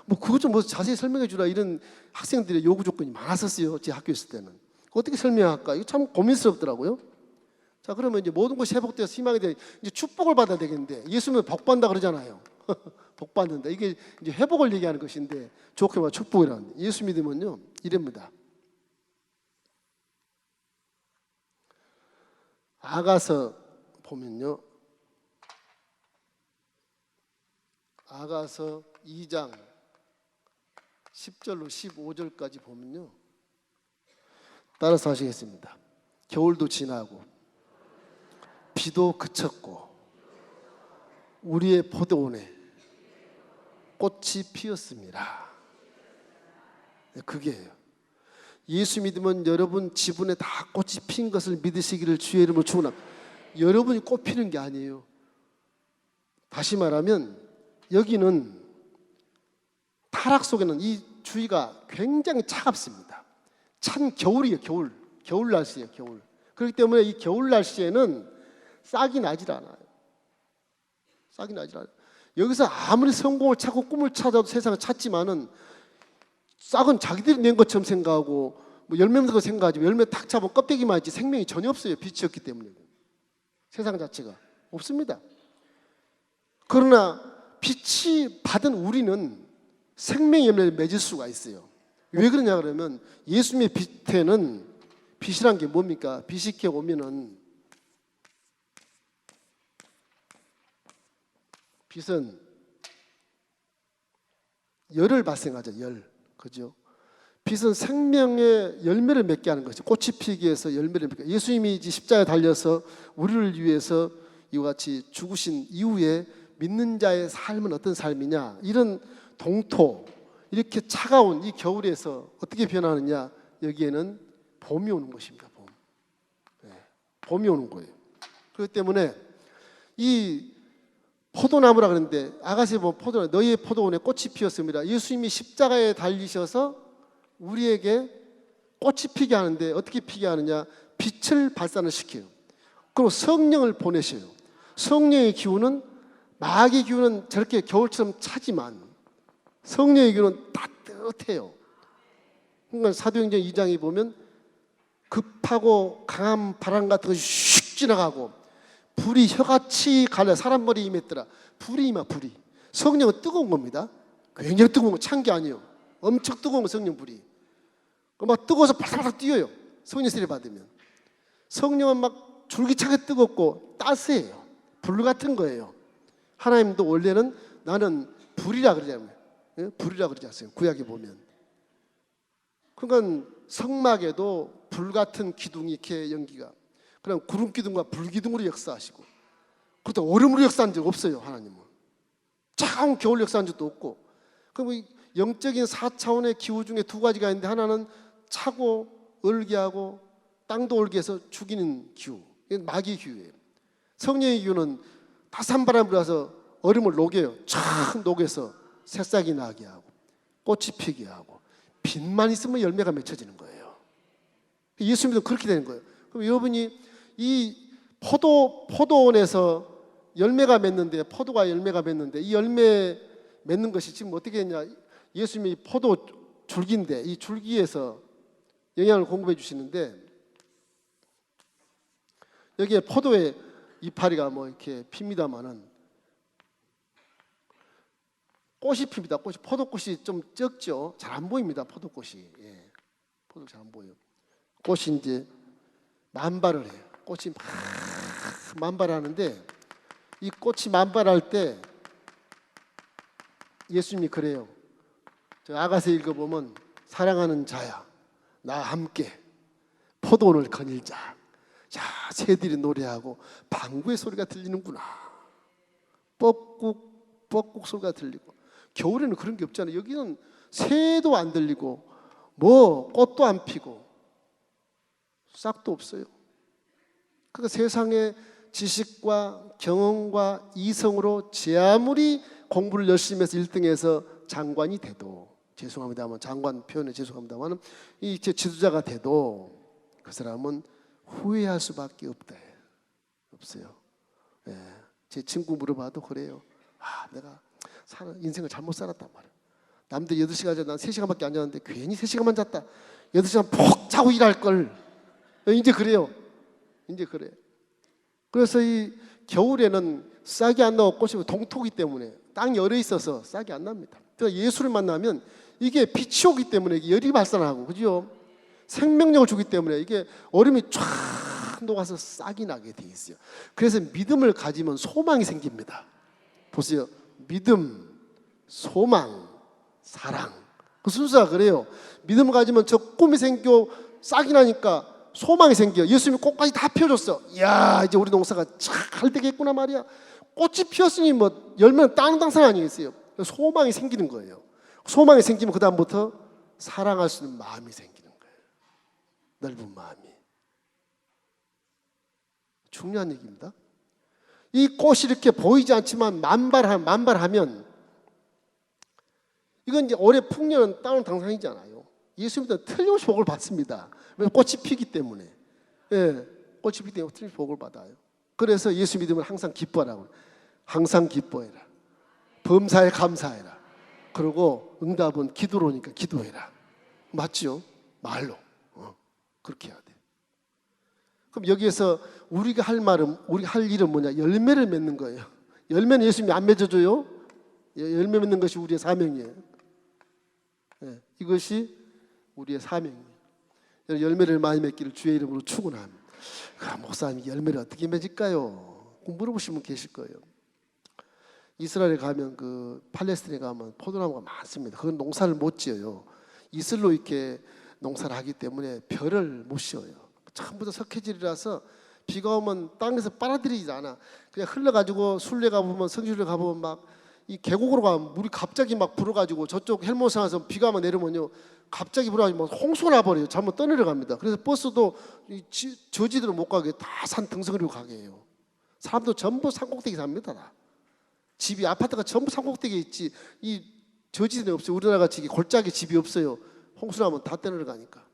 뭐 그것 좀 뭐 자세히 설명해 주라 이런 학생들의 요구 조건이 많았었어요. 제 학교 있을 때는. 어떻게 설명할까? 이거 참 고민스럽더라고요. 자, 그러면 이제 모든 것이 회복되어서 희망이 돼 이제 축복을 받아야 되겠는데 예수 믿으면 복 받는다 그러잖아요. 복 받는다. 이게 이제 회복을 얘기하는 것인데 좋게 말하면 축복이라는. 예수 믿으면요 이럽니다. 아가서 보면요. 아가서 2장 10절로 15절까지 보면요. 따라서 하시겠습니다. 겨울도 지나고 비도 그쳤고 우리의 포도원에 꽃이 피었습니다. 그게예요. 예수 믿으면 여러분 지분에 다 꽃이 핀 것을 믿으시기를 주의 이름으로 축원합니다. 여러분이 꽃 피는 게 아니에요. 다시 말하면 여기는 타락 속에는 이 주위가 굉장히 차갑습니다. 찬 겨울이에요. 겨울 날씨예요. 겨울. 그렇기 때문에 이 겨울 날씨에는 싹이 나질 않아요. 싹이 나질 않아요. 여기서 아무리 성공을 찾고 꿈을 찾아도 세상을 찾지만은 싹은 자기들이 낸 것처럼 생각하고 뭐 열매 맺는 거 생각하지 열매 탁 잡으면 껍데기만 있지 생명이 전혀 없어요. 빛이었기 때문에. 세상 자체가 없습니다. 그러나 빛이 받은 우리는 생명의 열매를 맺을 수가 있어요. 왜 그러냐 그러면 예수님의 빛에는 빛이란 게 뭡니까? 빛이 이렇게 오면은 빛은 열을 발생하죠. 열. 그죠? 빛은 생명의 열매를 맺게 하는 것이죠. 꽃이 피기 위해서 열매를 맺게. 예수님이 이제 십자가에 달려서 우리를 위해서 이와 같이 죽으신 이후에 믿는 자의 삶은 어떤 삶이냐? 이런 동토, 이렇게 차가운 이 겨울에서 어떻게 변하느냐? 여기에는 봄이 오는 것입니다. 봄. 네, 봄이 오는 거예요. 그렇기 때문에 이 포도나무라 그러는데 아가시에 보면 포도나무, 너희의 포도원에 꽃이 피었습니다. 예수님이 십자가에 달리셔서 우리에게 꽃이 피게 하는데 어떻게 피게 하느냐? 빛을 발산을 시켜요. 그리고 성령을 보내셔요. 성령의 기운은 마귀의 기운은 저렇게 겨울처럼 차지만 성령의 기운은 따뜻해요. 그러니까 사도행전 2장에 보면 급하고 강한 바람 같은 것이 슉 지나가고 불이 혀같이 갈려 사람 머리에 임했더라. 불이 임하 불이. 성령은 뜨거운 겁니다. 굉장히 뜨거운 거 찬 게 아니에요. 엄청 뜨거운 성령 불이. 막 뜨거워서 팔팔팔 뛰어요. 성령 세례 받으면. 성령은 막 줄기차게 뜨겁고 따스해요. 불 같은 거예요. 하나님도 원래는 나는 불이라 그러잖아요. 예? 불이라 그러지 않아요. 구약에 보면. 그러니까 성막에도 불 같은 기둥이 이렇게 연기가. 그럼 구름 기둥과 불 기둥으로 역사하시고. 그것도 얼음으로 역사한 적 없어요. 하나님은. 차가운 겨울 역사한 적도 없고. 그럼 영적인 4차원의 기후 중에 두 가지가 있는데 하나는 차고 얼게 하고 땅도 얼게 해서 죽이는 기후. 이건 마귀의 기후예요. 성령의 기후는 따스한 바람이 불어서 얼음을 녹여요. 촥 녹여서 새싹이 나게 하고 꽃이 피게 하고 빛만 있으면 열매가 맺혀지는 거예요. 예수님도 그렇게 되는 거예요. 그럼 여러분이 이 포도원에서 열매가 맺는데 포도가 열매가 맺는데 이 열매 맺는 것이 지금 어떻게 했냐? 예수님이 포도 줄기인데 이 줄기에서 영양을 공급해 주시는데 여기에 포도의 이파리가 뭐 이렇게 핍니다마는 꽃이 핍니다. 포도꽃이 좀 적죠. 잘 안 보입니다. 포도꽃이. 예. 포도 잘 안 보여요. 꽃이 이제 만발을 해요. 꽃이 막 만발하는데 이 꽃이 만발할 때 예수님이 그래요. 저 아가서 읽어보면 사랑하는 자야 나 함께 포도원을 거닐자. 자, 새들이 노래하고 방구의 소리가 들리는구나. 뻑국 소리가 들리고. 겨울에는 그런 게 없잖아요. 여기는 새도 안 들리고 뭐 꽃도 안 피고 싹도 없어요. 그러니까 세상의 지식과 경험과 이성으로 제 아무리 공부를 열심히 해서 1등해서 장관이 돼도 죄송합니다만 장관 표현에 죄송합니다만 이 제 지도자가 돼도 그 사람은 후회할 수밖에 없어요. 예. 제 친구 물어봐도 그래요. 내가 인생을 잘못 살았단 말이야. 남들 8시간 자고 난 3시간밖에 안 잤는데 괜히 3시간만 잤다. 8시간 푹 자고 일할 걸. 이제 그래요. 이제 그래. 그래서 이 겨울에는 싹이 안 나고 꽃이 동토기 때문에 땅이 얼어 있어서 싹이 안 납니다. 그러니까 예수를 만나면 이게 빛이 오기 때문에 이게 열이 발산하고 그죠? 생명력을 주기 때문에 이게 얼음이 쫙 녹아서 싹이 나게 돼 있어요. 그래서 믿음을 가지면 소망이 생깁니다. 보세요. 믿음, 소망, 사랑. 그 순서가 그래요. 믿음을 가지면 저 꿈이 생겨 싹이 나니까 소망이 생겨. 예수님이 꽃까지 다 피워줬어. 이야, 이제 우리 농사가 잘 되겠구나 말이야. 꽃이 피었으니 뭐 열매는 땅땅상 아니겠어요. 소망이 생기는 거예요. 소망이 생기면 그 다음부터 사랑할 수 있는 마음이 생기는 거예요. 넓은 마음이. 중요한 얘기입니다. 이 꽃이 이렇게 보이지 않지만 만발하면 이건 이제 올해 풍년은 땅을 당상이잖아요. 예수님도 틀림없이 복을 받습니다. 왜냐하면 꽃이 피기 때문에. 예, 꽃이 피기 때문에 틀림없이 복을 받아요. 그래서 예수 믿으면 항상 기뻐하라고. 항상 기뻐해라. 범사에 감사해라. 그리고 응답은 기도로니까 기도해라. 맞죠? 말로. 그렇게 해야 돼. 그럼 여기에서 우리가 할 말은, 우리가 할 일은 뭐냐? 열매를 맺는 거예요. 열매는 예수님이 안 맺어줘요. 열매 맺는 것이 우리의 사명이에요. 네, 이것이 우리의 사명이에요. 열매를 많이 맺기를 주의 이름으로 축원합니다. 목사님 열매를 어떻게 맺을까요? 물어보시면 계실 거예요. 이스라엘에 가면 그 팔레스타인에 가면 포도나무가 많습니다. 그건 농사를 못 지어요. 이슬로 이렇게 농사를 하기 때문에 별을 못 씌워요. 전부 다 석회질이라서 비가 오면 땅에서 빨아들이지 않아. 그냥 흘러가지고 순례 가보면 성지순례 가보면 막 이 계곡으로 가면 물이 갑자기 막 불어가지고 저쪽 헬모산에서 비가 막 내리면요 갑자기 불어가지고 막 홍수가 나버려요. 잘못 떠내려갑니다. 그래서 버스도 저지대로 못 가게 다 산 등성으로 가게 해요. 사람도 전부 산꼭대기 삽니다. 다. 집이 아파트가 전부 산꼭대기에 있지 이 저지대는 없어요. 우리나라 같이 골짜기 집이 없어요. 홍수 나면 다 떠내려가니까.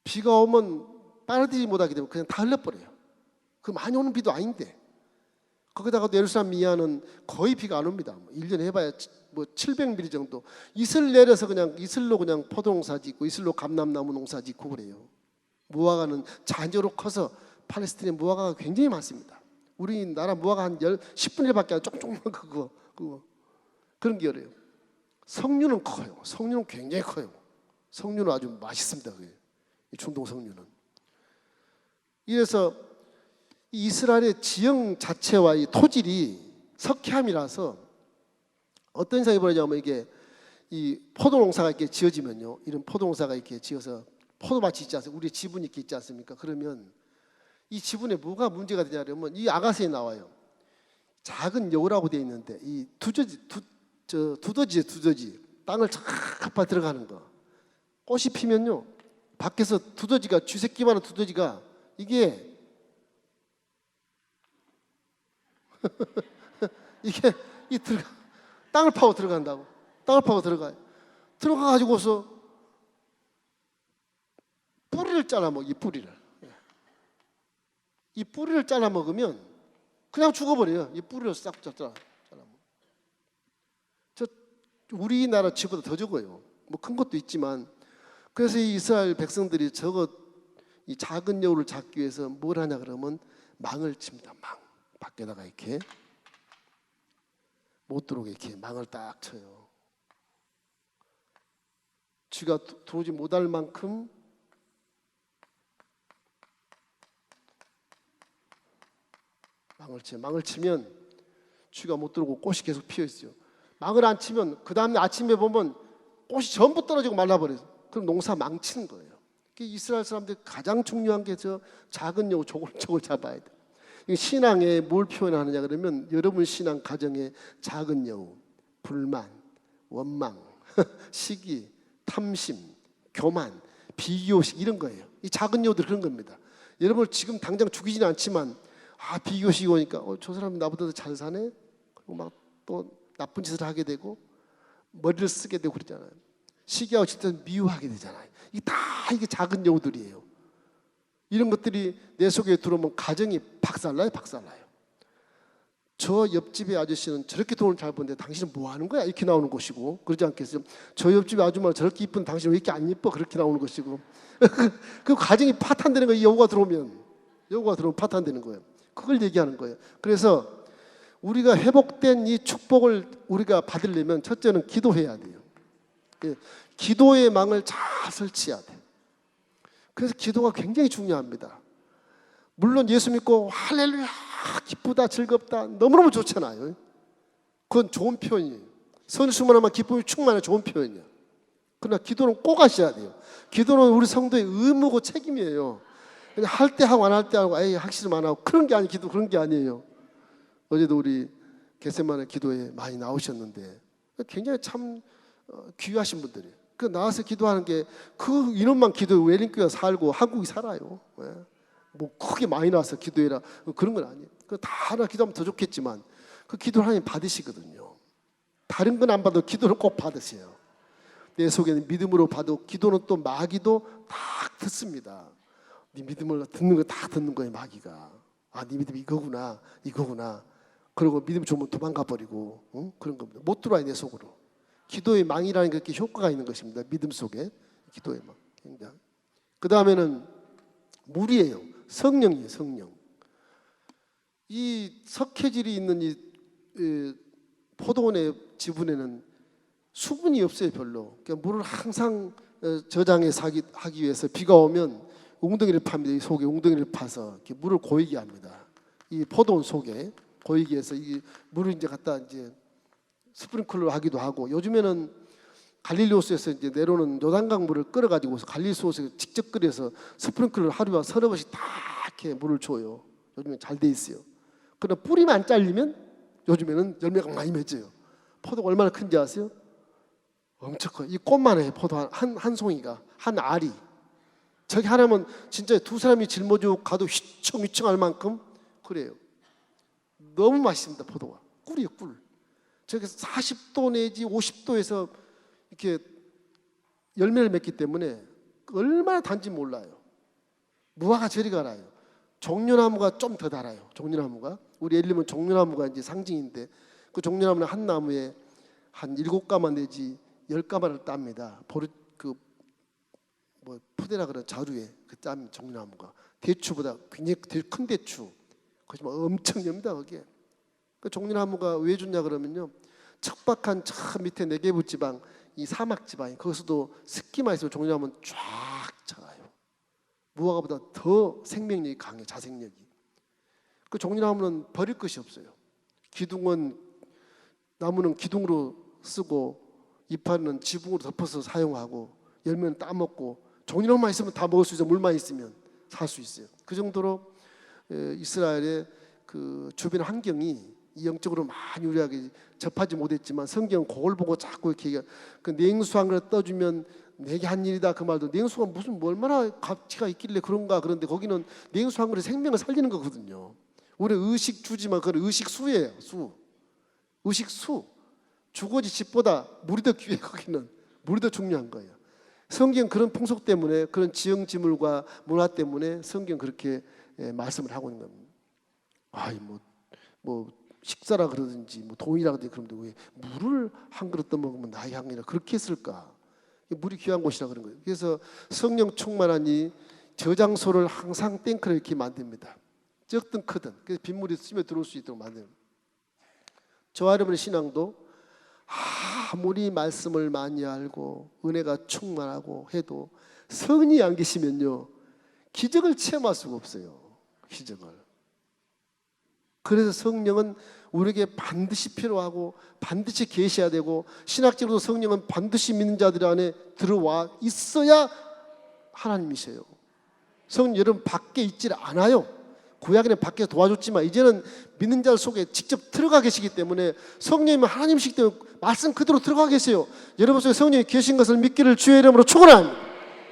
비가 오면 빨아들이지 못하게 되면 그냥 다 흘려버려요. 그 많이 오는 비도 아닌데 거기다가 예루살렘 이하는 거의 비가 안 옵니다. 1년에 해봐야 뭐 700mm 정도. 이슬 내려서 그냥 이슬로 그냥 포도농사 짓고 이슬로 감람나무 농사 짓고 그래요. 무화과는 잔저로 커서 팔레스타인에 무화과가 굉장히 많습니다. 우리나라 무화과 한 10분의 1밖에 안 조그만 그거 그런 게 어려요. 석류는 커요. 석류는 굉장히 커요. 석류는 아주 맛있습니다. 그게. 이 중동 석류는. 이래서 이스라엘의 지형 자체와 이 토질이 석회암이라서 어떤 생각이 벌어지냐면 이게 이 포도 농사가 이렇게 지어지면요, 이런 포도 농사가 이렇게 지어서 포도밭이 있지 않습니까? 우리 지분이 이렇게 있지 않습니까? 그러면 이 지분에 뭐가 문제가 되냐 그러면 이 아가새에 나와요. 작은 여우라고 되어 있는데 이 두더지 땅을 쫙 갚아 들어가는 거. 꽃이 피면요, 밖에서 두더지가 쥐새끼만한 두더지가 이게 이게 이 들어가 땅을 파고 들어간다고. 땅을 파고 들어가요. 들어가 가지고서 뿌리를 잘라 먹어. 이 뿌리를. 이 뿌리를 잘라 먹으면 그냥 죽어버려요. 이 뿌리를 싹 잘라 먹어. 저 우리나라 치고도 더 적어요. 뭐 큰 것도 있지만. 그래서 이 이스라엘 백성들이 이 작은 여우를 잡기 위해서 뭘 하냐 그러면 망을 칩니다. 망. 밖에다가 이렇게 못 들어오게 이렇게 망을 딱 쳐요. 쥐가 들어오지 못할 만큼 망을 치면 쥐가 못 들어오고 꽃이 계속 피어 있어요. 망을 안 치면 그 다음에 아침에 보면 꽃이 전부 떨어지고 말라버려요. 그럼 농사 망치는 거예요. 이스라엘 사람들이 가장 중요한 게 저 작은 여우 조골조골 잡아야 돼. 신앙에 뭘 표현하느냐 그러면 여러분 신앙 가정에 작은 여우, 불만, 원망, 시기, 탐심, 교만, 비교식 이런 거예요. 이 작은 여우들 그런 겁니다. 여러분을 지금 당장 죽이지는 않지만 비교식이 오니까 저 사람이 나보다 더 잘 사네? 그리고 막 또 나쁜 짓을 하게 되고 머리를 쓰게 되고 그러잖아요. 시기하고 질투는 미워하게 되잖아요. 이게 작은 여우들이에요. 이런 것들이 내 속에 들어오면 가정이 박살나요. 저 옆집의 아저씨는 저렇게 돈을 잘 버는데 당신은 뭐 하는 거야? 이렇게 나오는 것이고, 그러지 않겠어요? 저 옆집의 아줌마는 저렇게 이쁜 당신은 왜 이렇게 안 예뻐? 그렇게 나오는 것이고. 그 가정이 파탄되는 거예요. 여우가 들어오면 파탄되는 거예요. 그걸 얘기하는 거예요. 그래서 우리가 회복된 이 축복을 우리가 받으려면 첫째는 기도해야 돼요. 기도의 망을 잘 설치해야 돼요. 그래서 기도가 굉장히 중요합니다. 물론 예수 믿고 할렐루야 기쁘다 즐겁다 너무너무 좋잖아요. 그건 좋은 표현이에요. 선수만하면 기쁨이 충만해 좋은 표현이에요. 그러나 기도는 꼭 하셔야 돼요. 기도는 우리 성도의 의무고 책임이에요. 그냥 할 때 하고 안 할 때 하고 확실히 안 하고 그런 게 아니 기도 그런 게 아니에요. 어제도 우리 겟세마네 기도에 많이 나오셨는데 굉장히 참 귀하신 분들이에요. 그 나와서 기도하는 게 그 인원만 기도해 웨링교회가 살고 한국이 살아요. 뭐 크게 많이 나와서 기도해라 그런 건 아니에요. 그 다 하나 기도하면 더 좋겠지만 그 기도를 하나님 받으시거든요. 다른 건 안 받아도 기도를 꼭 받으세요. 내 속에는 믿음으로 받고 기도는 또 마귀도 딱 듣습니다. 네 믿음을 듣는 거 다 듣는 거예요. 마귀가 네 믿음이 이거구나. 그리고 믿음 좋으면 도망가 버리고 그런 겁니다. 못 들어와요 내 속으로. 기도의 망이라는 게 그렇게 효과가 있는 것입니다. 믿음 속에 기도의 망. 굉장히. 그 다음에는 물이에요. 성령이에요. 성령. 이 석회질이 있는 이 포도원의 지분에는 수분이 없어요. 별로. 그러니까 물을 항상 저장해서 하기 위해서 비가 오면 웅덩이를 팝니다. 이 속에 웅덩이를 파서 이렇게 물을 고이게 합니다. 이 포도원 속에 고이게 해서 이 물을 이제 갖다 이제 스프링클러 하기도 하고, 요즘에는 갈릴리 호수에서 이제 내려오는 요단강 물을 끌어가지고서 갈릴리 호수에서 직접 끓여서 스프링클러 하루에 서너 번씩 다 이렇게 물을 줘요. 요즘에 잘 돼 있어요. 그러나 뿌리만 안 잘리면 요즘에는 열매가 많이 맺어요. 포도가 얼마나 큰지 아세요? 엄청 커요. 이 꽃만 해요. 포도 한 송이가, 한 알이. 저기 하나면 진짜 두 사람이 짊어지고 가도 휘청휘청할 만큼 그래요. 너무 맛있습니다. 포도가. 꿀이에요. 꿀. 저기 40도 내지 50도에서 이렇게 열매를 맺기 때문에 얼마나 단지 몰라요. 무화과 저리 가라요. 종려나무가 좀 더 달아요. 종려나무가. 우리 엘리면 종려나무가 이제 상징인데 그 종려나무는 한 나무에 한 7가마 내지 10가마를 땁니다. 뭐 푸대라 그런 자루에 그 땀 종려나무가 대추보다 굉장히 큰 대추. 거짓말 엄청 엽니다 거기에. 그 종려나무가 왜 좋냐 그러면요, 척박한 저 밑에 네게부 지방, 이 사막 지방이 거기서도 습기만 있으면 종려나무는 쫙 자라요. 무화과보다 더 생명력이 강해, 자생력이. 그 종려나무는 버릴 것이 없어요. 기둥은, 나무는 기둥으로 쓰고 이파리는 지붕으로 덮어서 사용하고 열매는 따먹고 종려나무만 있으면 다 먹을 수 있어요. 물만 있으면 살 수 있어요. 그 정도로 이스라엘의 그 주변 환경이 영적으로 많이 우리에게 접하지 못했지만 성경은 그걸 보고 자꾸 이렇게 그 냉수 한 그릇 떠주면 내게 한 일이다 그 말도 냉수가 무슨 얼마나 가치가 있길래 그런가 그런데 거기는 냉수 한 그릇 생명을 살리는 거거든요. 우리 의식 주지만 그건 의식수예요. 수. 의식수. 주거지 집보다 물이 더 귀해. 거기는 물이 더 중요한 거예요. 성경 그런 풍속 때문에 그런 지형지물과 문화 때문에 성경 그렇게 말씀을 하고 있는 겁니다. 아이 뭐 식사라 그러든지 뭐 돈이라 그러든지 그러면 왜 물을 한 그릇 떠먹으면 나의 향이라 그렇게 했을까? 물이 귀한 곳이라 그런 거예요. 그래서 성령 충만하니 저장소를 항상 탱크를 이렇게 만듭니다. 적든 크든 그래서 빗물이 스며 들어올 수 있도록 만듭니다. 저와 여러분의 신앙도 아무리 말씀을 많이 알고 은혜가 충만하고 해도 성령이 안 계시면요 기적을 체험할 수가 없어요. 기적을. 그래서 성령은 우리에게 반드시 필요하고 반드시 계셔야 되고 신학적으로 성령은 반드시 믿는 자들 안에 들어와 있어야 하나님이세요. 성령 여러분 밖에 있질 않아요. 구약에는 밖에서 도와줬지만 이제는 믿는 자들 속에 직접 들어가 계시기 때문에 성령님은 하나님이시기 때문에 말씀 그대로 들어가 계세요. 여러분 속에 성령이 계신 것을 믿기를 주의 이름으로 축원합니다.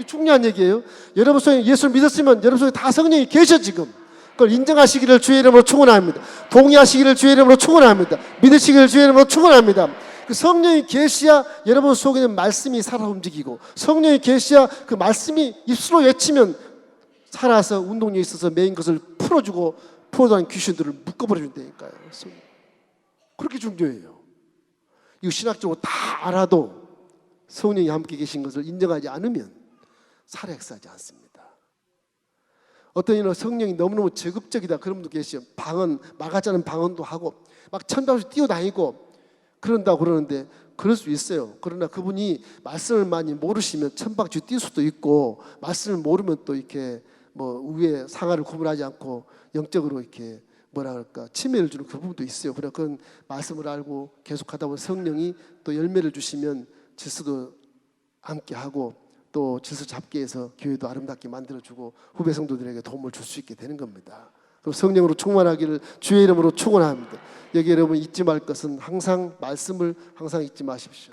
이 중요한 얘기예요. 여러분 속에 예수를 믿었으면 여러분 속에 다 성령이 계셔 지금. 그걸 인정하시기를 주의 이름으로 축원합니다. 동의하시기를 주의 이름으로 축원합니다. 믿으시기를 주의 이름으로 축원합니다. 그 성령이 계시야 여러분 속에 있는 말씀이 살아 움직이고 성령이 계시야 그 말씀이 입술로 외치면 살아서 운동력이 있어서 메인 것을 풀어주고 풀어다니는 귀신들을 묶어버려준다니까요. 그렇게 중요해요. 이거 신학적으로 다 알아도 성령이 함께 계신 것을 인정하지 않으면 살아 역사하지 않습니다. 어떤 이는 성령이 너무너무 적극적이다 그런 분도 계시죠. 방언, 말같지 않은 방언도 하고 막 천방에서 뛰어다니고 그런다고 그러는데 그럴 수 있어요. 그러나 그분이 말씀을 많이 모르시면 천방지 뛸 수도 있고 말씀을 모르면 또 이렇게 뭐 위에 상하를 구분하지 않고 영적으로 이렇게 뭐라 그럴까 침해를 주는 그 부분도 있어요. 그러나 그런 말씀을 알고 계속하다 보면 성령이 또 열매를 주시면 질서도 함께 하고 또 질서 잡게 해서 교회도 아름답게 만들어주고 후배 성도들에게 도움을 줄 수 있게 되는 겁니다. 그럼 성령으로 충만하기를 주의 이름으로 축원합니다. 여기 여러분 잊지 말 것은 항상 말씀을 항상 잊지 마십시오.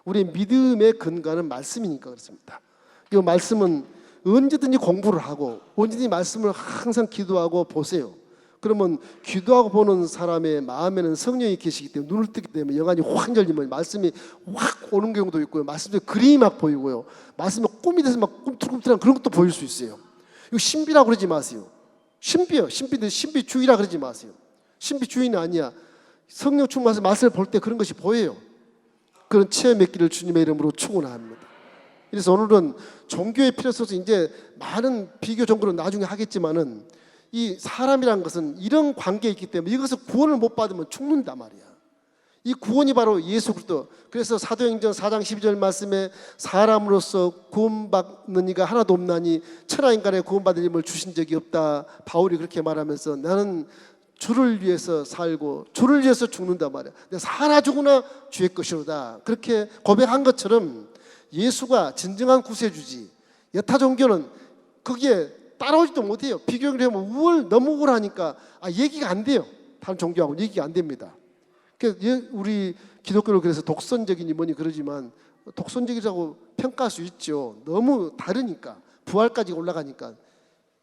우리 믿음의 근간은 말씀이니까 그렇습니다. 이 말씀은 언제든지 공부를 하고 언제든지 말씀을 항상 기도하고 보세요. 그러면 기도하고 보는 사람의 마음에는 성령이 계시기 때문에 눈을 뜨기 때문에 영안이 확 열리면 말씀이 확 오는 경우도 있고요. 말씀에 그림이 막 보이고요. 말씀에 꿈이 돼서 막 꿈틀꿈틀한 그런 것도 보일 수 있어요. 이거 신비라고 그러지 마세요. 신비요. 신비주의라 그러지 마세요. 신비주의는 아니야. 성령 충만해서 말씀을 볼 때 그런 것이 보여요. 그런 체험 있기를 주님의 이름으로 축원합니다. 그래서 오늘은 종교의 필요성에서 이제 많은 비교 종교는 나중에 하겠지만은 이 사람이라는 것은 이런 관계에 있기 때문에 이것을 구원을 못 받으면 죽는단 말이야. 이 구원이 바로 예수 그리스도. 그래서 사도행전 4장 12절 말씀에 사람으로서 구원받는 이가 하나도 없나니 천하인간의 구원받을 힘을 주신 적이 없다. 바울이 그렇게 말하면서 나는 주를 위해서 살고 주를 위해서 죽는단 말이야. 내가 사나 죽으나 주의 것이로다. 그렇게 고백한 것처럼 예수가 진정한 구세주지. 여타 종교는 거기에 따라오지도 못해요. 비교를 하면 너무 우울하니까 얘기가 안 돼요. 다른 종교하고는 얘기가 안 됩니다. 우리 기독교는 그래서 독선적이니 뭐니 그러지만 독선적이라고 평가할 수 있죠. 너무 다르니까 부활까지 올라가니까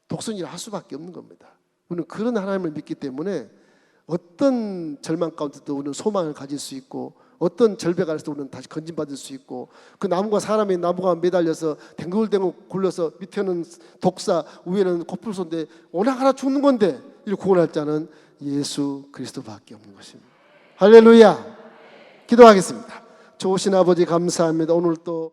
독선이라 할 수밖에 없는 겁니다. 우리는 그런 하나님을 믿기 때문에 어떤 절망 가운데도 우리는 소망을 가질 수 있고 어떤 절벽 아래서 우리는 다시 건진받을 수 있고 그 나무가 사람의 나무가 매달려서 댕글댕글 굴러서 밑에는 독사 위에는 코뿔소인데 오나가나 죽는 건데 이를 구원할 자는 예수 그리스도밖에 없는 것입니다. 할렐루야. 기도하겠습니다. 좋으신 아버지 감사합니다. 오늘 또